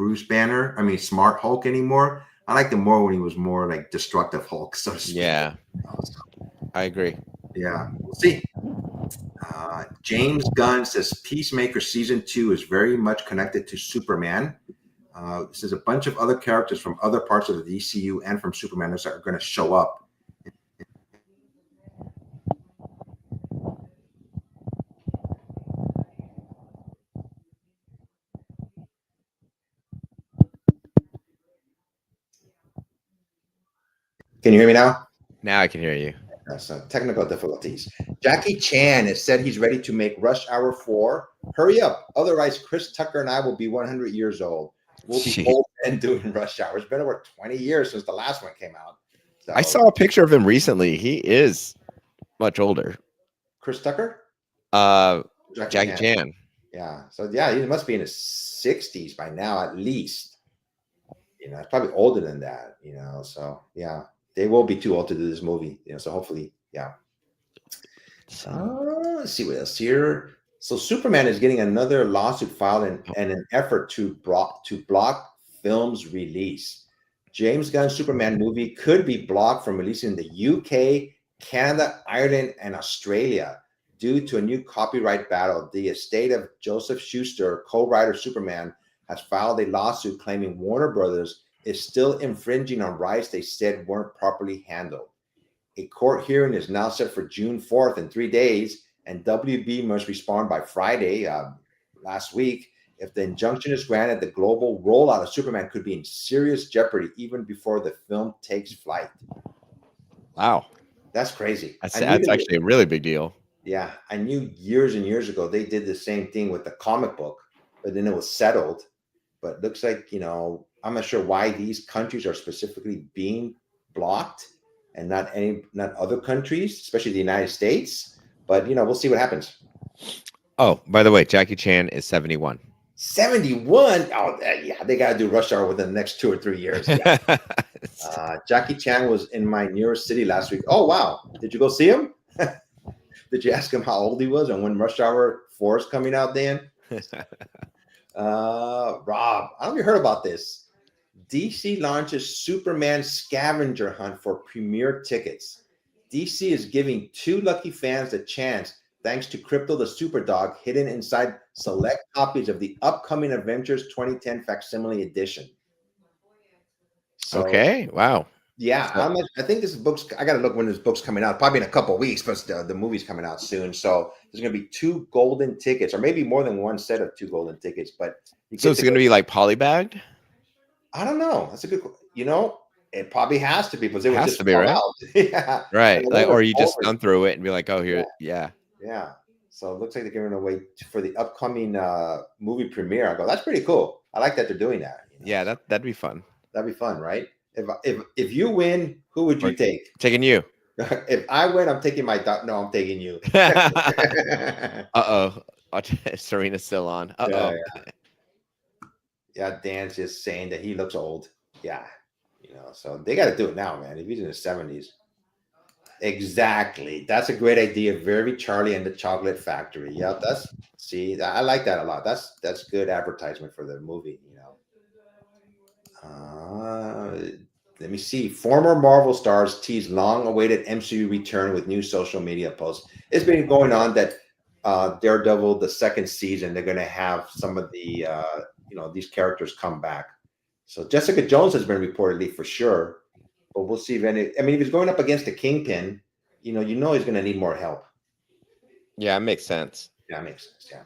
smart Hulk anymore. I liked him more when he was more like destructive Hulk, so to speak. Yeah, I agree. Yeah, we'll see. James Gunn says Peacemaker season 2 is very much connected to Superman. This is a bunch of other characters from other parts of the DCU and from Superman that are going to show up. Can you hear me now? Now I can hear you. Some technical difficulties. Jackie Chan has said he's ready to make Rush Hour 4. Hurry up. Otherwise, Chris Tucker and I will be 100 years old. We'll be old men doing Rush Hour. It's been over 20 years since the last one came out. So, I saw a picture of him recently. He is much older. Chris Tucker? Jackie Chan. Yeah. So, yeah, he must be in his 60s by now, at least. It's probably older than that, So, yeah. They will be too old to do this movie, so hopefully, yeah. Let's see what else here. So Superman is getting another lawsuit filed in an effort to block film's release. James Gunn's Superman movie could be blocked from releasing in the UK, Canada, Ireland, and Australia due to a new copyright battle. The estate of Joseph Schuster, co-writer Superman, has filed a lawsuit claiming Warner Brothers is still infringing on rights they said weren't properly handled. A court hearing is now set for June 4th in 3 days, and WB must respond by Friday, last week. If the injunction is granted, the global rollout of Superman could be in serious jeopardy even before the film takes flight. Wow. That's crazy. That's actually a really big deal. Yeah. I knew years and years ago they did the same thing with the comic book, but then it was settled. But it looks like, I'm not sure why these countries are specifically being blocked and not other countries, especially the United States. But, we'll see what happens. Oh, by the way, Jackie Chan is 71. 71? Oh, yeah, they got to do Rush Hour within the next 2 or 3 years. Yeah. Jackie Chan was in my New York City last week. Oh, wow. Did you go see him? Did you ask him how old he was and when Rush Hour 4 is coming out, Dan? Rob, I don't know if you heard about this. DC launches Superman scavenger hunt for premiere tickets. DC is giving 2 lucky fans a chance thanks to Crypto the Superdog, hidden inside select copies of the upcoming Avengers 2010 facsimile edition. So, Okay. Wow. yeah, So- I think this book's. I got to look when this book's coming out. Probably in a couple of weeks, but the movie's coming out soon. So there's going to be 2 golden tickets, or maybe more than one set of 2 golden tickets. But you So get it's to going to go- be like polybagged? I don't know. That's a good. It probably has to be because it would Has just to be, fall right? out. Yeah, Right. and Like, the or you just over- thumb through it and be like, oh, here. Yeah. Yeah. So it looks like they're giving away for the upcoming movie premiere. I go, that's pretty cool. I like that they're doing that. Yeah. That'd be fun. That'd be fun, right? If you win, who would you Or- take? Taking you. If I win, I'm taking my no, I'm taking you. Uh-oh. Serena's still on. Uh-oh. Yeah, Dan's just saying that he looks old. Yeah. So they got to do it now, man. If he's in his 70s. Exactly. That's a great idea. Very Charlie and the Chocolate Factory. Yeah, I like that a lot. That's good advertisement for the movie, Let me see. Former Marvel stars tease long-awaited MCU return with new social media posts. It's been going on that Daredevil, the second season, they're going to have some of the these characters come back. So Jessica Jones has been reportedly for sure, but we'll see if he's going up against the Kingpin, he's going to need more help. Yeah, it makes sense. Yeah, that makes sense. Yeah.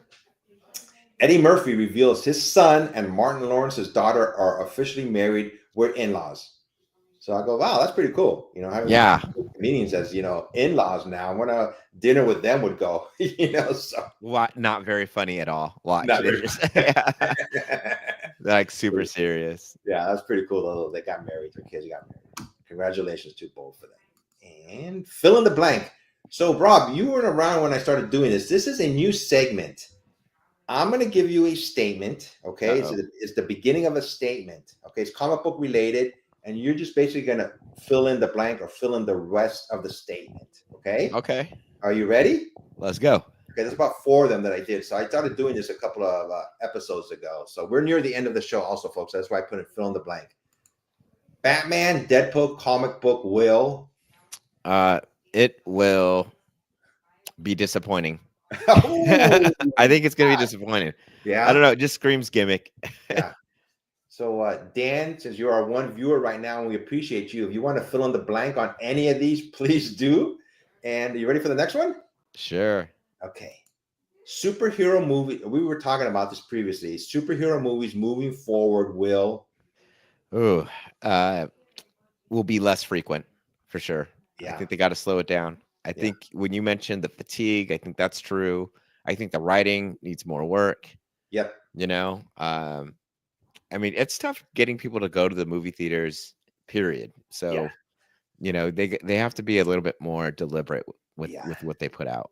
Eddie Murphy reveals his son and Martin Lawrence's daughter are officially married. We're in-laws. So I go, wow, that's pretty cool. Having comedians as in-laws now. When a dinner with them would go, So Not very funny at all. Watch. Not very Like super serious. Yeah, that's pretty cool. Though they got married. Their kids got married. Congratulations to both of them. And fill in the blank. So, Rob, you weren't around when I started doing this. This is a new segment. I'm going to give you a statement. Okay, it's the beginning of a statement. Okay, it's comic book related. And you're just basically going to fill in the blank or fill in the rest of the statement. Okay? Okay. Are you ready? Let's go. Okay, there's about 4 of them that I did. So I started doing this a couple of episodes ago. So we're near the end of the show also, folks. That's why I put it fill in the blank. Batman, Deadpool, comic book will. It will be disappointing. Oh, I think it's going to be disappointing. yeah. I don't know. It just screams gimmick. Yeah. So, Dan, since you're our one viewer right now, and we appreciate you, if you want to fill in the blank on any of these, please do. And are you ready for the next one? Sure. Okay. Superhero movie. We were talking about this previously. Superhero movies moving forward will be less frequent for sure. Yeah. I think they got to slow it down. I think when you mentioned the fatigue, I think that's true. I think the writing needs more work. Yep. It's tough getting people to go to the movie theaters, period. So, they have to be a little bit more deliberate with what they put out.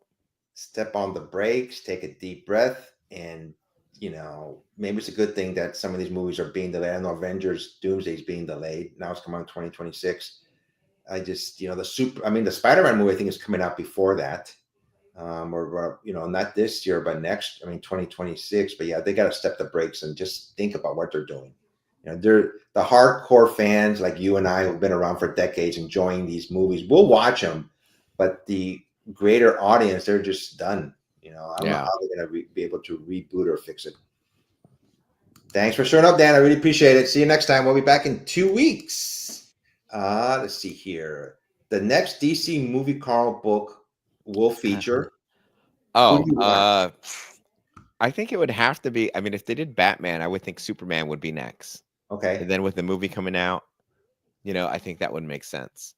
Step on the brakes, take a deep breath, and maybe it's a good thing that some of these movies are being delayed. I know Avengers Doomsday is being delayed. Now it's coming out in 2026. I just, the Spider-Man movie I think is coming out before that. Or not this year, but next, 2026. But yeah, they got to step the brakes and just think about what they're doing. They're the hardcore fans like you and I who've been around for decades enjoying these movies. We'll watch them, but the greater audience, they're just done. I don't know how they're going to be able to reboot or fix it. Thanks for showing up, Dan. I really appreciate it. See you next time. We'll be back in 2 weeks. Let's see here. The next DC movie comic book will feature. I think it would have to be. If they did Batman, I would think Superman would be next. Okay. And then with the movie coming out, I think that would make sense.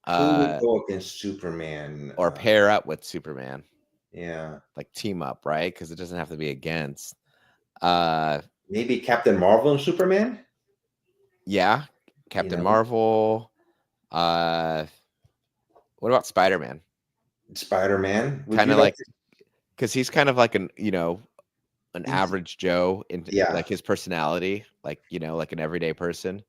Who would go against Superman? Or pair up with Superman. Yeah. Like team up, right? Because it doesn't have to be against. Maybe Captain Marvel and Superman? Yeah. Captain Marvel. What about Spider-Man? Spider-Man? Kind of like, because he's kind of like an average Joe in like his personality, like an everyday person.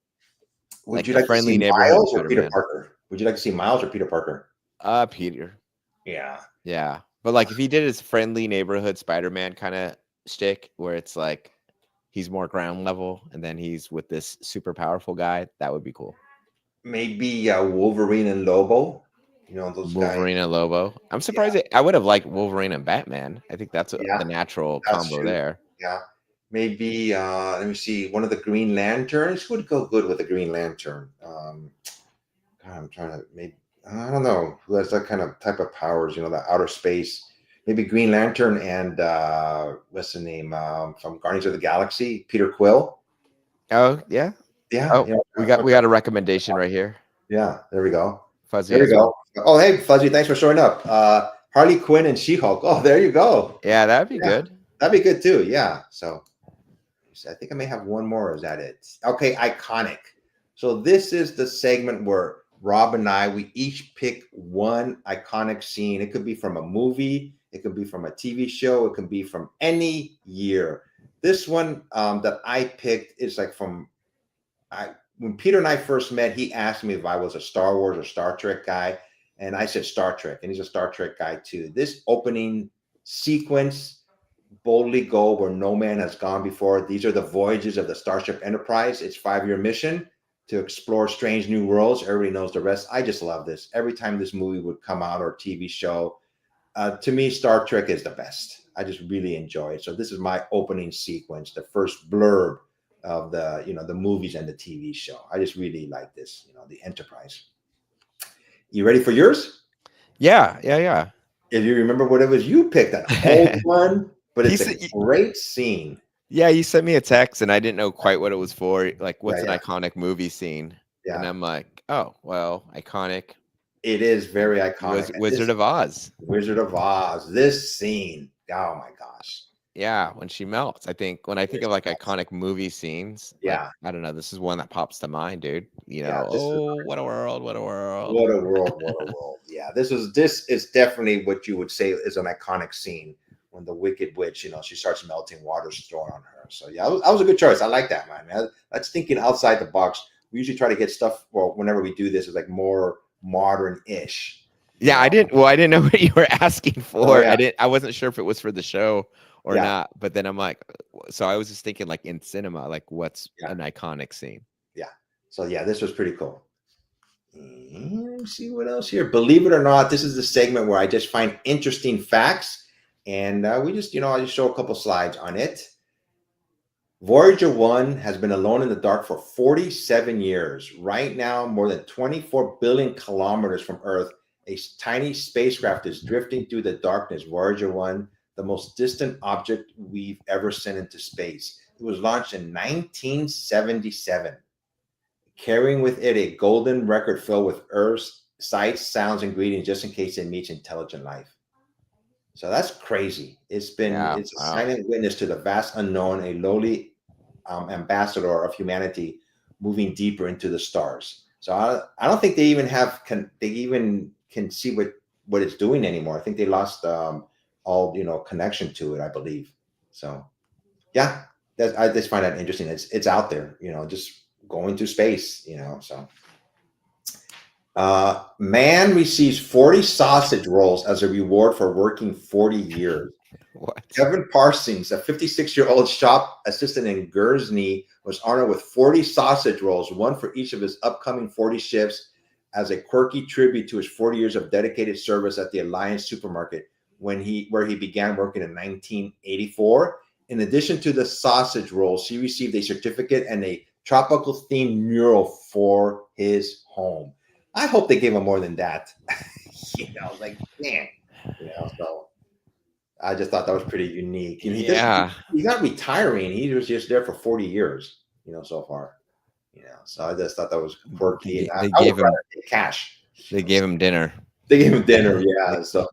Would you like to see Miles or Peter Parker? Would you like to see Miles or Peter Parker? Peter. Yeah. Yeah. But like if he did his friendly neighborhood Spider-Man kind of shtick where it's like he's more ground level and then he's with this super powerful guy, that would be cool. Maybe Wolverine and Lobo. You know, those guys. Wolverine and Lobo. I'm Yeah, surprised I would have liked Wolverine and Batman. I think that's yeah, the natural that's combo true. there. Yeah. Maybe let me see. One of the Green Lanterns would go good with the Green Lantern. God, I'm trying to maybe I don't know who has that kind of type of powers. You know, the outer space. Maybe Green Lantern and what's the name from Guardians of the Galaxy? Peter Quill. Oh yeah. Yeah, Oh, yeah, we got a recommendation right here. yeah. There we go. Fuzzy There we as well. go. Oh, hey, Fuzzy, thanks for showing up. Harley Quinn and She-Hulk. Oh, there you go. Yeah, that'd be Yeah, good. that'd be good too. Yeah. So I think I may have one more. Is that it? Okay, iconic. So this is the segment where Rob and I we each pick one iconic scene. It could be from a movie, it could be from a TV show, it could be from any year. This one that I picked is like from when Peter and I first met. He asked me if I was a Star Wars or Star Trek guy, and I said Star Trek, and he's a Star Trek guy too. This opening sequence, Boldly Go Where No Man Has Gone Before. These are the voyages of the Starship Enterprise. Its 5-year mission to explore strange new worlds. Everybody knows the rest. I just love this. Every time this movie would come out or TV show, to me, Star Trek is the best. I just really enjoy it. So this is my opening sequence, the first blurb of the movies and the TV show. I just really like this, the Enterprise. You ready for yours? Yeah. If you remember what it was, you picked that old one. But it's a great scene. Yeah, you sent me a text and I didn't know quite what it was for. Like, what's an iconic movie scene? Yeah. And I'm like, oh, well, iconic. It is very iconic. Wizard of Oz. Wizard of Oz. This scene. Oh my gosh. Yeah, when she melts. When I think of like iconic movie scenes. Yeah. Like, I don't know. This is one that pops to mind, dude. What a world. What a world. What a world. What a world. Yeah. This is definitely what you would say is an iconic scene. When the Wicked Witch, she starts melting, water's thrown on her. So yeah, that was a good choice. I like that, man. That's thinking outside the box. We usually try to get stuff. Well, whenever we do this, is like more modern-ish. Yeah, I didn't know what you were asking for. Oh, yeah. I wasn't sure if it was for the show or not. But then I'm like, so I was just thinking like in cinema, like what's an iconic scene? Yeah. So yeah, this was pretty cool. Let me see what else here. Believe it or not, this is the segment where I just find interesting facts. And we just, I just show a couple slides on it. Voyager 1 has been alone in the dark for 47 years. Right now, more than 24 billion kilometers from Earth, a tiny spacecraft is drifting through the darkness. Voyager 1, the most distant object we've ever sent into space. It was launched in 1977, carrying with it a golden record filled with Earth's sights, sounds, and greetings just in case it meets intelligent life. So that's crazy. It's a silent witness to the vast unknown, a lowly ambassador of humanity moving deeper into the stars. So I don't think they even can see what it's doing anymore. I think they lost all connection to it, I believe. So yeah, I just find that interesting. It's out there, just going through space, so. Man receives 40 sausage rolls as a reward for working 40 years. What? Kevin Parsons, a 56-year-old shop assistant in Guernsey, was honored with 40 sausage rolls, one for each of his upcoming 40 shifts, as a quirky tribute to his 40 years of dedicated service at the Alliance supermarket where he began working in 1984. In addition to the sausage rolls, he received a certificate and a tropical-themed mural for his home. I hope they gave him more than that. Like, man, so I just thought that was pretty unique. He's not retiring. He was just there for 40 years, so far. So I just thought that was quirky. They gave him cash. They gave him dinner. They gave him dinner, yeah. So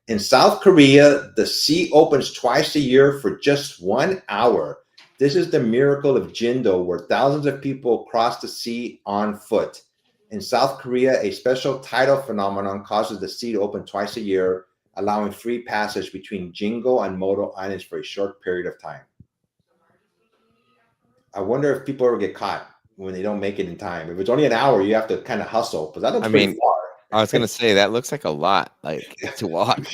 in South Korea, the sea opens twice a year for just 1 hour. This is the miracle of Jindo, where thousands of people cross the sea on foot. In South Korea, a special tidal phenomenon causes the sea to open twice a year, allowing free passage between Jingo and Modo Islands for a short period of time. I wonder if people ever get caught when they don't make it in time. If it's only an hour, you have to kind of hustle, because that looks pretty far. I was going to say, that looks like a lot, to walk.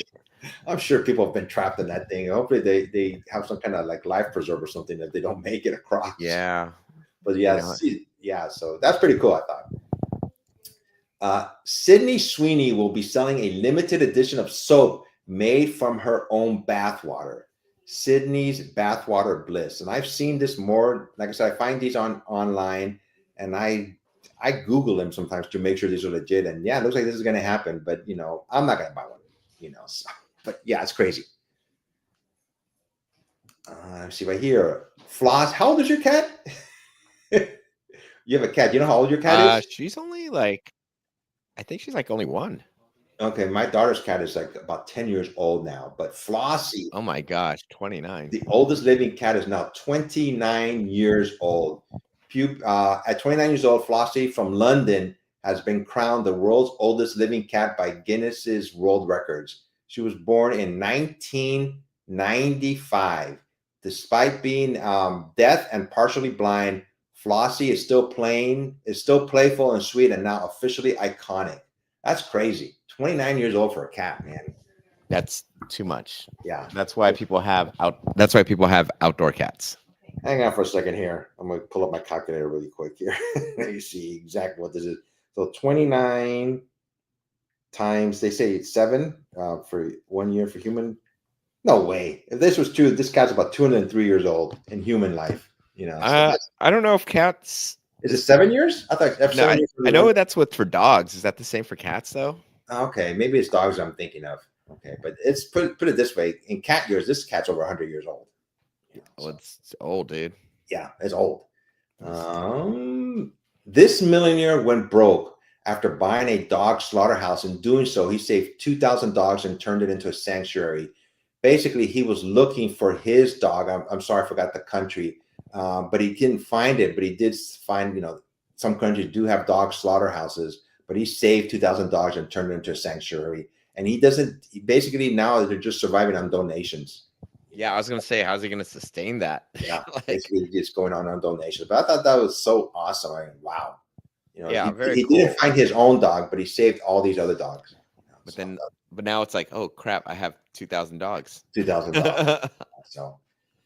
I'm sure people have been trapped in that thing. Hopefully they have some kind of like life preserve or something that they don't make it across. Yeah. But yeah, so that's pretty cool, I thought. Sydney Sweeney will be selling a limited edition of soap made from her own bathwater. Sydney's Bathwater Bliss. And I've seen this more. Like I said, I find these online, and I Google them sometimes to make sure these are legit. And yeah, it looks like this is going to happen. But I'm not going to buy one. So, but yeah, it's crazy. Let's see right here. Floss. How old is your cat? You have a cat. You know how old your cat is? She's only like, I think she's like only 1. Okay, my daughter's cat is like about 10 years old now, but Flossie, Oh my gosh, 29. the oldest living cat, is now 29 years old. At 29 years old, Flossie from London has been crowned the world's oldest living cat by Guinness's World Records. She was born in 1995. Despite being deaf and partially blind, Flossie is still playful and sweet, and now officially iconic. That's crazy. 29 years old for a cat, man. That's too much. Yeah. That's why people have outdoor cats. Hang on for a second here. I'm going to pull up my calculator really quick here. Let me see exactly what this is. So 29 times, they say it's 7 for 1 year for human. No way. If this was true, this cat's about 203 years old in human life. So I don't know if cats. Is it 7 years? I thought. No, I know that's what for dogs. Is that the same for cats though? Okay, maybe it's dogs I'm thinking of. Okay, but it's put it this way: in cat years, this cat's over 100 years old. Well, it's old, dude. Yeah, it's old. This millionaire went broke after buying a dog slaughterhouse. In doing so, he saved 2,000 dogs and turned it into a sanctuary. Basically, he was looking for his dog. I'm sorry, I forgot the country, but he didn't find it. But he did find, some countries do have dog slaughterhouses. But he saved 2,000 dogs and turned it into a sanctuary. And basically now they're just surviving on donations. Yeah, I was going to say, how's he going to sustain that? Yeah, basically just going on donations. But I thought that was so awesome. I mean, wow. Yeah, he didn't find his own dog, but he saved all these other dogs. But now it's like, oh crap, I have 2,000 dogs. 2,000 dogs. So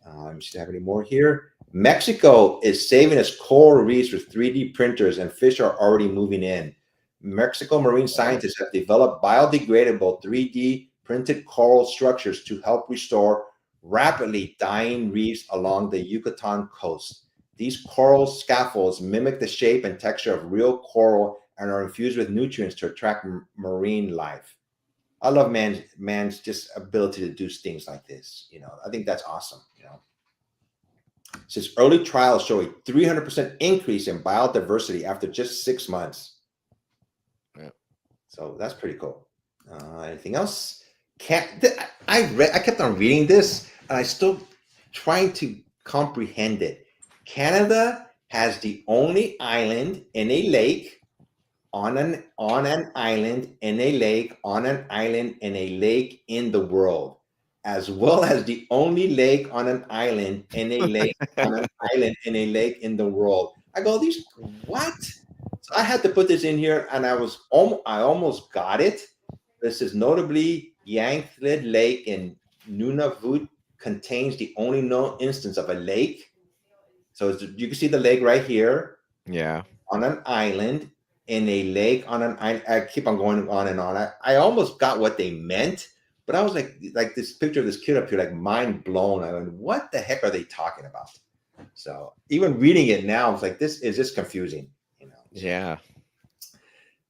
let me see if I have any more here. Mexico is saving its coral reefs with 3D printers, and fish are already moving in. Mexico marine scientists have developed biodegradable 3D printed coral structures to help restore rapidly dying reefs along the Yucatan coast. These coral scaffolds mimic the shape and texture of real coral and are infused with nutrients to attract marine life. I love man's just ability to do things like this. I think that's awesome. Since early trials show a 300% increase in biodiversity after just 6 months. So that's pretty cool. Anything else? I kept on reading this, and I still trying to comprehend it. Canada has the only island in a lake on an island in a lake on an island in a lake in the world, as well as the only lake on an island in a lake on an island in a lake in the world. I go, these what? So I had to put this in here, and I almost got it. This is notably Yanklid Lake in Nunavut contains the only known instance of a lake. So you can see the lake right here. Yeah. On an island in a lake on an island. I keep on going on and on. I almost got what they meant, but I was like this picture of this kid up here, like mind blown. I went, what the heck are they talking about? So even reading it now, it's like, this is just confusing. Yeah.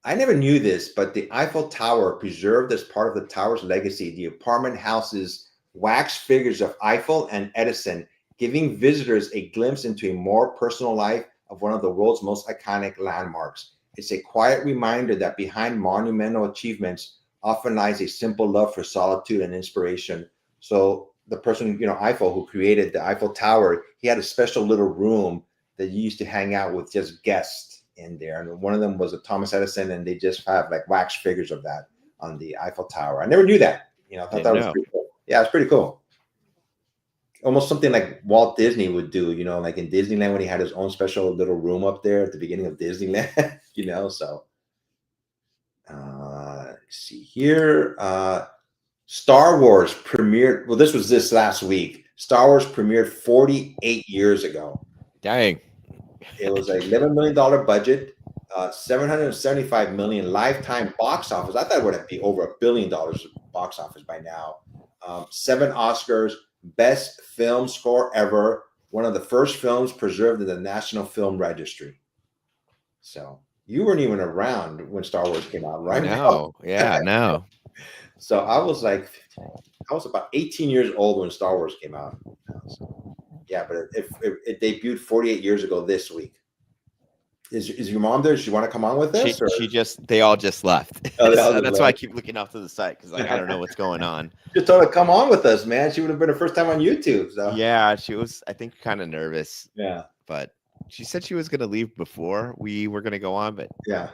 I never knew this, but the Eiffel Tower, preserved as part of the tower's legacy, the apartment houses wax figures of Eiffel and Edison, giving visitors a glimpse into a more personal life of one of the world's most iconic landmarks. It's a quiet reminder that behind monumental achievements often lies a simple love for solitude and inspiration. So the person, Eiffel, who created the Eiffel Tower, he had a special little room that you used to hang out with just guests in there, and one of them was a Thomas Edison, and they just have like wax figures of that on the Eiffel Tower. I never knew that. I thought that was pretty cool. Yeah, it's pretty cool. Almost something like Walt Disney would do, like in Disneyland when he had his own special little room up there at the beginning of Disneyland. So let's see here. Star Wars premiered. Well, this was this last week. Star Wars premiered 48 years ago. Dang. It was a $11 million budget. $775 million lifetime box office. I thought it would be over $1 billion box office by now. 7 Oscars, best film score ever. One of the first films preserved in the National Film Registry. So you weren't even around when Star Wars came out, right? No, yeah, no. So I was about 18 years old when Star Wars came out. So, yeah, but it debuted 48 years ago this week. Is your mom there? Does she want to come on with us? They all just left. Oh, So that's why I keep looking off to the side because like I don't know what's going on. Just told her to come on with us, man. She would have been her first time on YouTube. So yeah, she was I think kind of nervous. Yeah. But she said she was gonna leave before we were gonna go on, but yeah.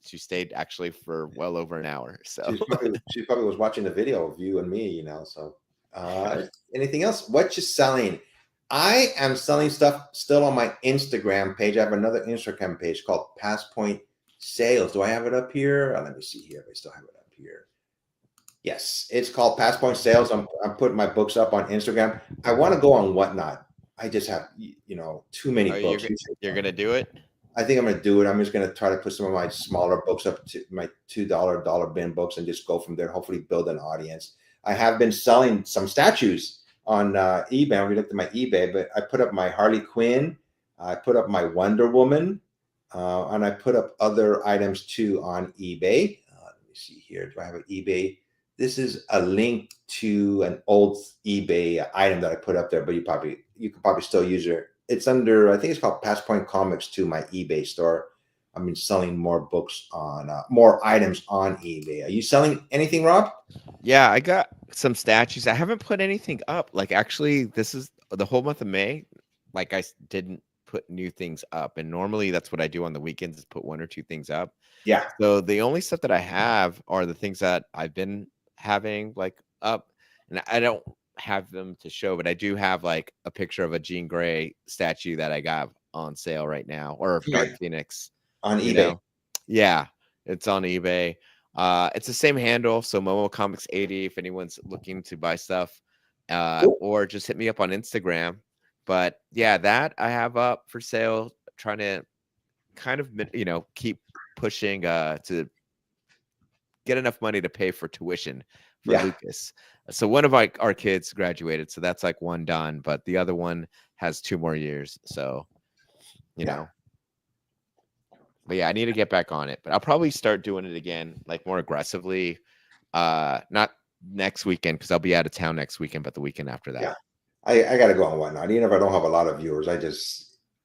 She stayed actually for well over an hour. So she probably was watching the video of you and me, So anything else? What you selling? I am selling stuff still on my Instagram page. I have another Instagram page called Passpoint Sales. Do I have it up here? Let me see here if I still have it up here. Yes, it's called Passpoint Sales. I'm putting my books up on Instagram. I want to go on Whatnot. I just have too many books. You're gonna do it? I think I'm gonna do it. I'm just gonna try to put some of my smaller books up to my $2 bin books and just go from there. Hopefully, build an audience. I have been selling some statues on eBay. We looked at my eBay, but I put up my Harley Quinn, I put up my Wonder Woman, and I put up other items too on eBay. Let me see here. Do I have an eBay? This is a link to an old eBay item that I put up there, but you could probably still use it. It's under, I think it's called Passpoint Comics to my eBay store. I've been selling more books on more items on eBay. Are you selling anything, Rob? Yeah, I got some statues. I haven't put anything up. Like actually, this is the whole month of May. Like I didn't put new things up, and normally that's what I do on the weekends is put 1 or 2 things up. Yeah. So the only stuff that I have are the things that I've been having like up, and I don't have them to show, but I do have like a picture of a Jean Grey statue that I got on sale right now, or Dark Phoenix on eBay. Yeah, it's on eBay. It's the same handle, so Momo Comics 80 if anyone's looking to buy stuff, or just hit me up on Instagram. But yeah, that I have up for sale, trying to kind of keep pushing to get enough money to pay for tuition for Lucas. So one of our kids graduated, so that's like one done, but the other one has 2 more years. So you know. But yeah, I need to get back on it. But I'll probably start doing it again, like more aggressively. Not next weekend because I'll be out of town next weekend, but the weekend after that. Yeah, I got to go on Whatnot. Even if I don't have a lot of viewers, I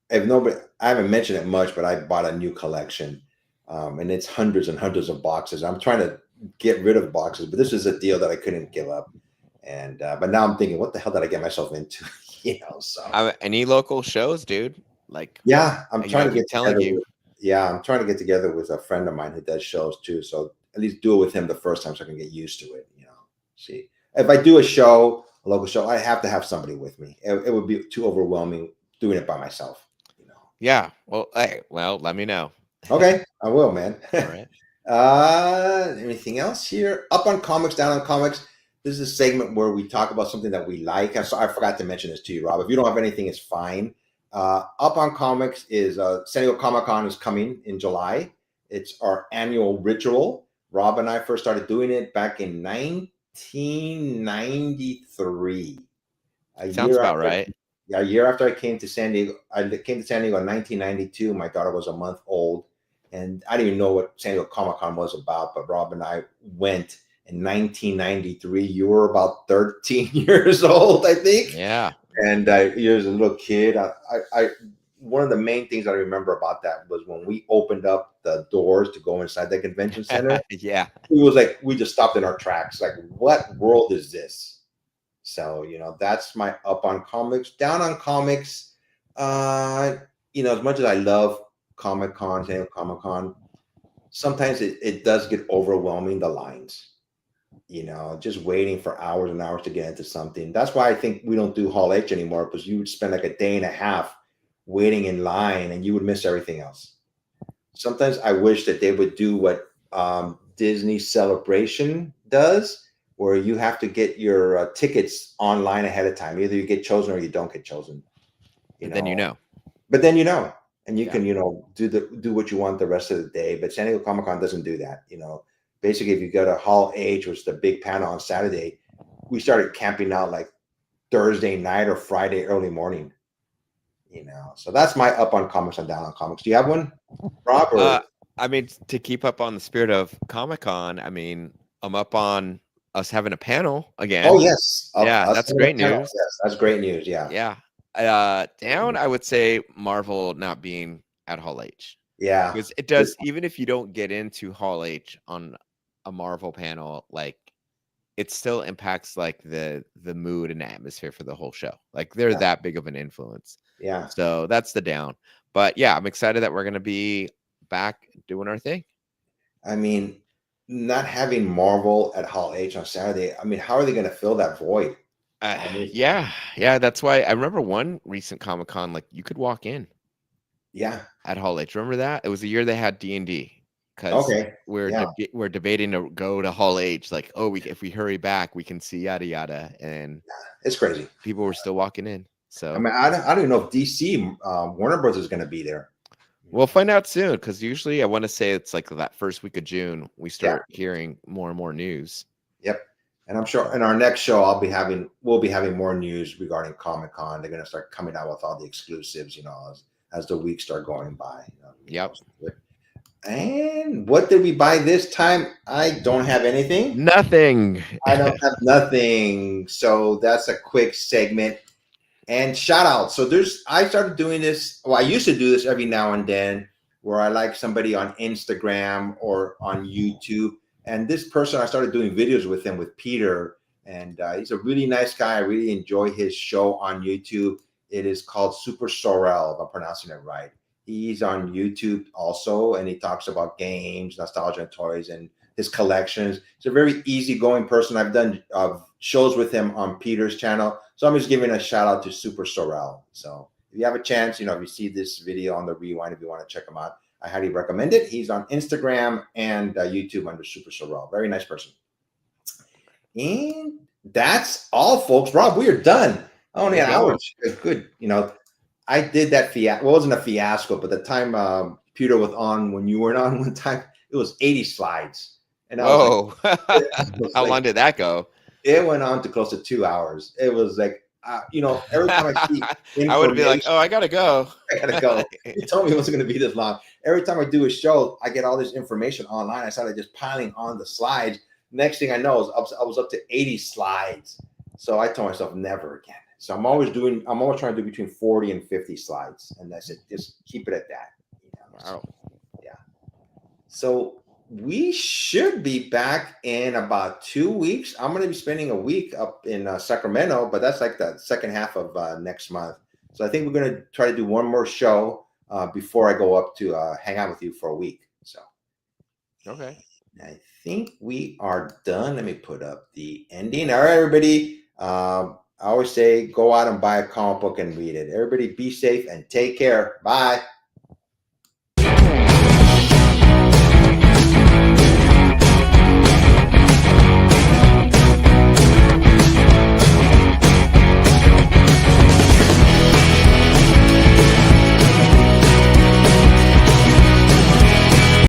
haven't mentioned it much, but I bought a new collection, and it's hundreds and hundreds of boxes. I'm trying to get rid of boxes, but this is a deal that I couldn't give up. And but now I'm thinking, what the hell did I get myself into? So any local shows, dude? Like I'm trying to get telling you. I'm trying to get together with a friend of mine who does shows too. So at least do it with him the first time so I can get used to it. See, if I do a local show, I have to have somebody with me. It would be too overwhelming doing it by myself. Yeah. Well, let me know. Okay, I will, man. All right. Anything else here? Up on Comics, Down on Comics. This is a segment where we talk about something that we like. I forgot to mention this to you, Rob. If you don't have anything, it's fine. Up on Comics is San Diego Comic-Con is coming in July. It's our annual ritual. Rob and I first started doing it back in 1993. Sounds about right. Yeah, a year after I came to San Diego. I came to San Diego in 1992. My daughter was a month old, and I didn't even know what San Diego Comic-Con was about, but Rob and I went in 1993. You were about 13 years old, I think. Yeah. And you was a little kid. One of the main things I remember about that was when we opened up the doors to go inside the convention center. Yeah. It was like we just stopped in our tracks. Like, what world is this? So, that's my Up on Comics. Down on Comics, as much as I love Comic-Con, San Diego Comic-Con, sometimes it does get overwhelming, the lines. Just waiting for hours and hours to get into something. That's why I think we don't do Hall H anymore, because you would spend like a day and a half waiting in line and you would miss everything else. Sometimes I wish that they would do what Disney Celebration does, where you have to get your tickets online ahead of time. Either you get chosen or you don't get chosen. But then you know. But then and you Yeah. can, do what you want the rest of the day. But San Diego Comic-Con doesn't do that. Basically, if you go to Hall H, which is the big panel on Saturday, we started camping out like Thursday night or Friday early morning. So that's my up on comics and down on comics. Do you have one, Rob? Or I mean, to keep up on the spirit of Comic-Con, I mean, I'm up on us having a panel again. oh yes, Yeah, that's great news. Yes, that's great news. Yeah, Yeah. Down, I would say Marvel not being at Hall H. yeah. Because it does, even if you don't get into Hall H on a Marvel panel, like it still impacts like the mood and atmosphere for the whole show. Like they're that big of an influence. Yeah. So that's the down. But yeah, I'm excited that we're gonna be back doing our thing. I mean, not having Marvel at Hall H on Saturday, I mean, how are they going to fill that void? Yeah, that's why I remember one recent Comic-Con, like you could walk in. Yeah. At Hall H. Remember that? It was the year they had D&D. Because Okay. we're debating to go to Hall H. Like, oh, if we hurry back, we can see yada yada. And it's crazy. People were still walking in. So I mean, I don't even know if DC Warner Bros. Is going to be there. We'll find out soon, because usually I want to say it's like that first week of June we start hearing more and more news. Yep. And I'm sure in our next show we'll be having more news regarding Comic-Con. They're going to start coming out with all the exclusives, as the weeks start going by. Yep. And what did we buy this time? I don't have anything. Nothing. I don't have nothing. So that's a quick segment. And shout out. So I started doing this. Well, I used to do this every now and then, where I like somebody on Instagram or on YouTube. And this person, I started doing videos with him, with Peter. And he's a really nice guy. I really enjoy his show on YouTube. It is called Super Sorrel, if I'm pronouncing it right. He's on YouTube also, and he talks about games, nostalgia, and toys, and his collections. He's a very easygoing person. I've done shows with him on Peter's channel. So I'm just giving a shout out to Super Sorrel. So if you have a chance, if you see this video on the rewind, if you want to check him out, I highly recommend it. He's on Instagram and YouTube under Super Sorrel. Very nice person. And that's all, folks. Rob, we are done. Only an hour. Good. I did that fiasco. Well, it wasn't a fiasco, but the time Peter was on, when you weren't on one time, it was 80 slides. And how long did that go? It went on to close to 2 hours. It was like, every time I see I would be like, oh, I gotta go. You told me it wasn't going to be this long. Every time I do a show, I get all this information online. I started just piling on the slides. Next thing I know, I was up to 80 slides. So I told myself, never again. So I'm always trying to do between 40 and 50 slides. And that's it. Just keep it at that. Wow. Yeah. So we should be back in about 2 weeks. I'm going to be spending a week up in Sacramento, but that's like the second half of next month. So I think we're going to try to do one more show before I go up to hang out with you for a week. So. Okay. I think we are done. Let me put up the ending. All right, everybody. I always say, go out and buy a comic book and read it. Everybody be safe and take care. Bye.